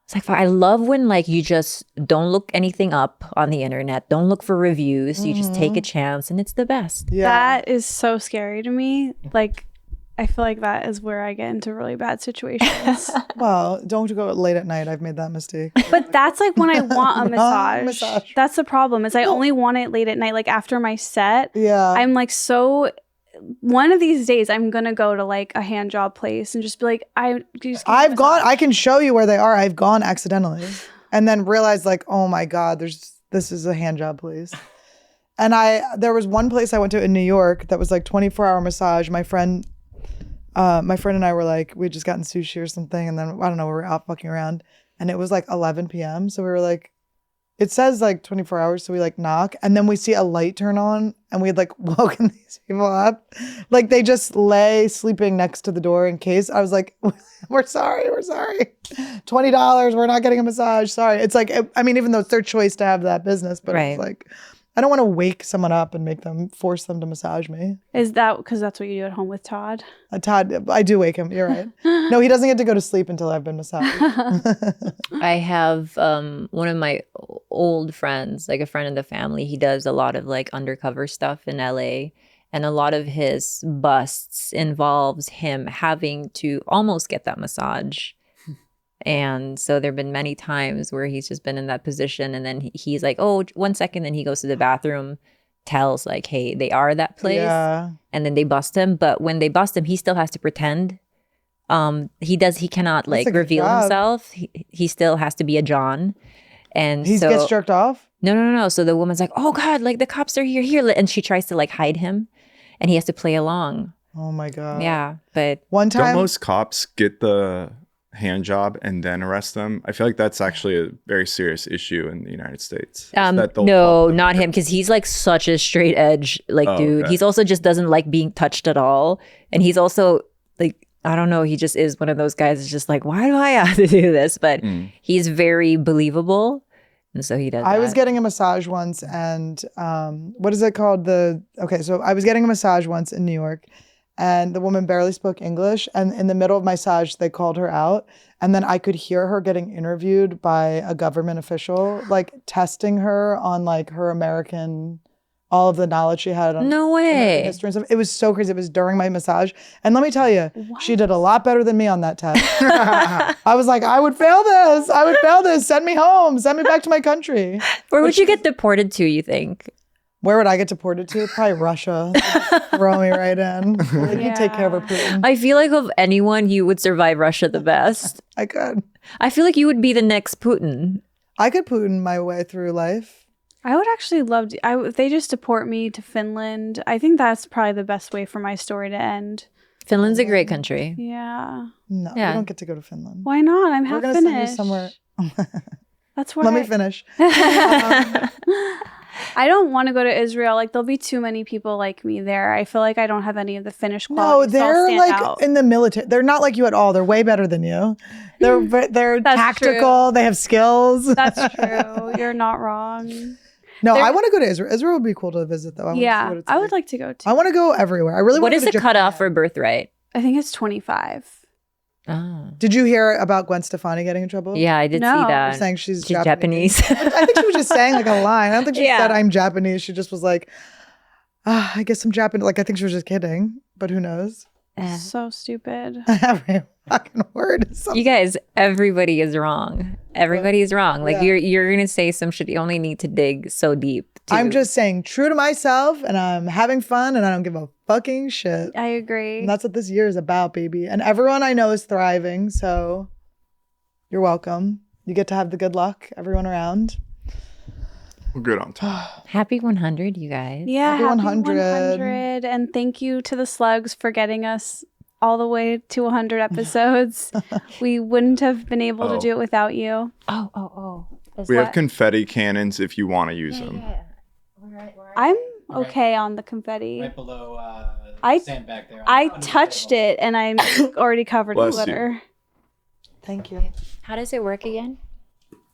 It's like, I love when like you just don't look anything up on the internet. Don't look for reviews. You just take a chance and it's the best. Yeah. That is so scary to me. Like, I feel like that is where I get into really bad situations. Well, don't go late at night. I've made that mistake. But that's like when I want a massage. Massage. That's the problem, is I only want it late at night, like after my set. Yeah. I'm like, so one of these days I'm gonna go to like a hand job place and just be like, I've gone, I can show you where they are. I've gone accidentally and then realized like, oh my God, this is a hand job place. And there was one place I went to in New York that was like 24-hour massage. My friend and I were like, we had just gotten sushi or something. And then, I don't know, we were out fucking around and it was like 11 p.m. So we were like, it says like 24 hours. So we like knock and then we see a light turn on and we had like woken these people up. Like they just lay sleeping next to the door in case. I was like, we're sorry. $20. We're not getting a massage. Sorry. It's like, I mean, even though it's their choice to have that business, but it's like, I don't want to wake someone up and force them to massage me. Is that because that's what you do at home with Todd? Todd, I do wake him. You're right. No, he doesn't get to go to sleep until I've been massaged. I have one of my old friends, like a friend of the family. He does a lot of like undercover stuff in LA. And a lot of his busts involves him having to almost get that massage. And so there have been many times where he's just been in that position. And then he's like, oh, 1 second. Then he goes to the bathroom, tells like, hey, they are that place. Yeah. And then they bust him. But when they bust him, he still has to pretend. He cannot like reveal himself. He still has to be a John. And he gets jerked off? No. So the woman's like, oh God, like the cops are here. And she tries to like hide him. And he has to play along. Oh my God. Yeah. But one time. Don't most cops get the hand job and then arrest them? I feel like that's actually a very serious issue in the United States. No, not him. Because he's like such a straight edge dude. Okay. He's also just doesn't like being touched at all. And he's also like, I don't know, he just is one of those guys that's just like, why do I have to do this? But he's very believable. And so he does I was getting a massage once and what is it called? So I was getting a massage once in New York and the woman barely spoke English. And in the middle of my massage, they called her out. And then I could hear her getting interviewed by a government official, like testing her on like her American, all of the knowledge she had on no way history and stuff. It was so crazy. It was during my massage. And let me tell you, she did a lot better than me on that test. I was like, I would fail this. Send me home. Send me back to my country. Where would you get deported to, you think? Where would I get deported to? Probably Russia. Throw me right in. Like, you take care of Putin. I feel like of anyone, you would survive Russia the best. I could. I feel like you would be the next Putin. I could Putin my way through life. I would actually love to. If they just deport me to Finland, I think that's probably the best way for my story to end. Finland's a great country. Yeah. No, we don't get to go to Finland. Why not? I'm half Finnish. Send you somewhere. That's where. Let me finish. I don't want to go to Israel. Like, there'll be too many people like me there. I feel like I don't have any of the Finnish qualities. No, they're like in the military. They're not like you at all. They're way better than you. They're tactical. True. They have skills. That's true. You're not wrong. No, I want to go to Israel. Israel would be cool to visit, though. I would like to go too. I want to go everywhere. I really want to go to What is the cutoff for birthright? I think it's 25. Oh. Did you hear about Gwen Stefani getting in trouble? Yeah, I did see that. You're saying she's Japanese. I think she was just saying like a line. I don't think she said I'm Japanese. She just was like, I guess I'm Japanese. Like, I think she was just kidding, but who knows? So stupid. Every fucking word is something. You guys, everybody is wrong. Everybody is wrong. Like, you're going to say some shit. You only need to dig so deep. I'm just saying true to myself and I'm having fun and I don't give a fucking shit. I agree. And that's what this year is about, baby. And everyone I know is thriving. So you're welcome. You get to have the good luck, everyone around. We're good on time. Happy 100, you guys. Yeah, happy 100. And thank you to the Slugs for getting us all the way to 100 episodes. We wouldn't have been able to do it without you. Oh. We have confetti cannons if you want to use them. Yeah. I'm okay on the confetti. Right below sand back there. I touched it and I'm already covered in glitter. Thank you. How does it work again?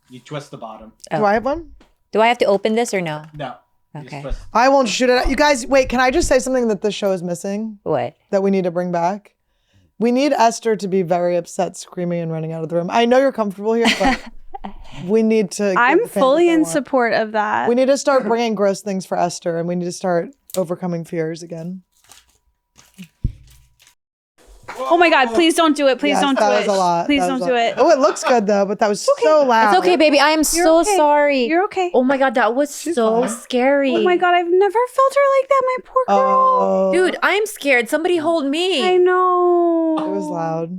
You twist the bottom. Oh. Do I have one? Do I have to open this or no? No. Okay. I won't shoot it out. You guys, wait, can I just say something that this show is missing? What? That we need to bring back? We need Esther to be very upset, screaming and running out of the room. I know you're comfortable here, but we need to. I'm fully in support of that. We need to start bringing gross things for Esther, and we need to start overcoming fears again. Oh my God, please don't do it. Please don't do it. That was a lot. Please don't do it. Oh, it looks good though, but that was so loud. It's okay, baby. I am so sorry. You're okay. Oh my God, that was so scary. Oh my God, I've never felt her like that, my poor girl. Oh. Dude, I'm scared. Somebody hold me. I know. It was loud.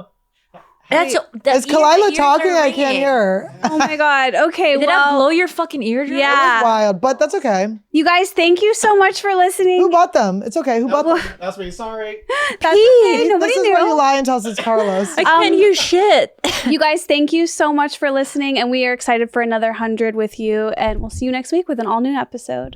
Is Khalyla talking? I can't hear her. Oh my God. Okay, Did I blow your fucking eardrum? Yeah. It was wild, but that's okay. You guys, thank you so much for listening. Who bought them? It's okay. Who bought them? That's me. Sorry. That's okay. Nobody This is knew. where you lie and tell us it's Carlos. I can't hear shit. You guys, thank you so much for listening, and we are excited for another 100 with you, and we'll see you next week with an all-new episode.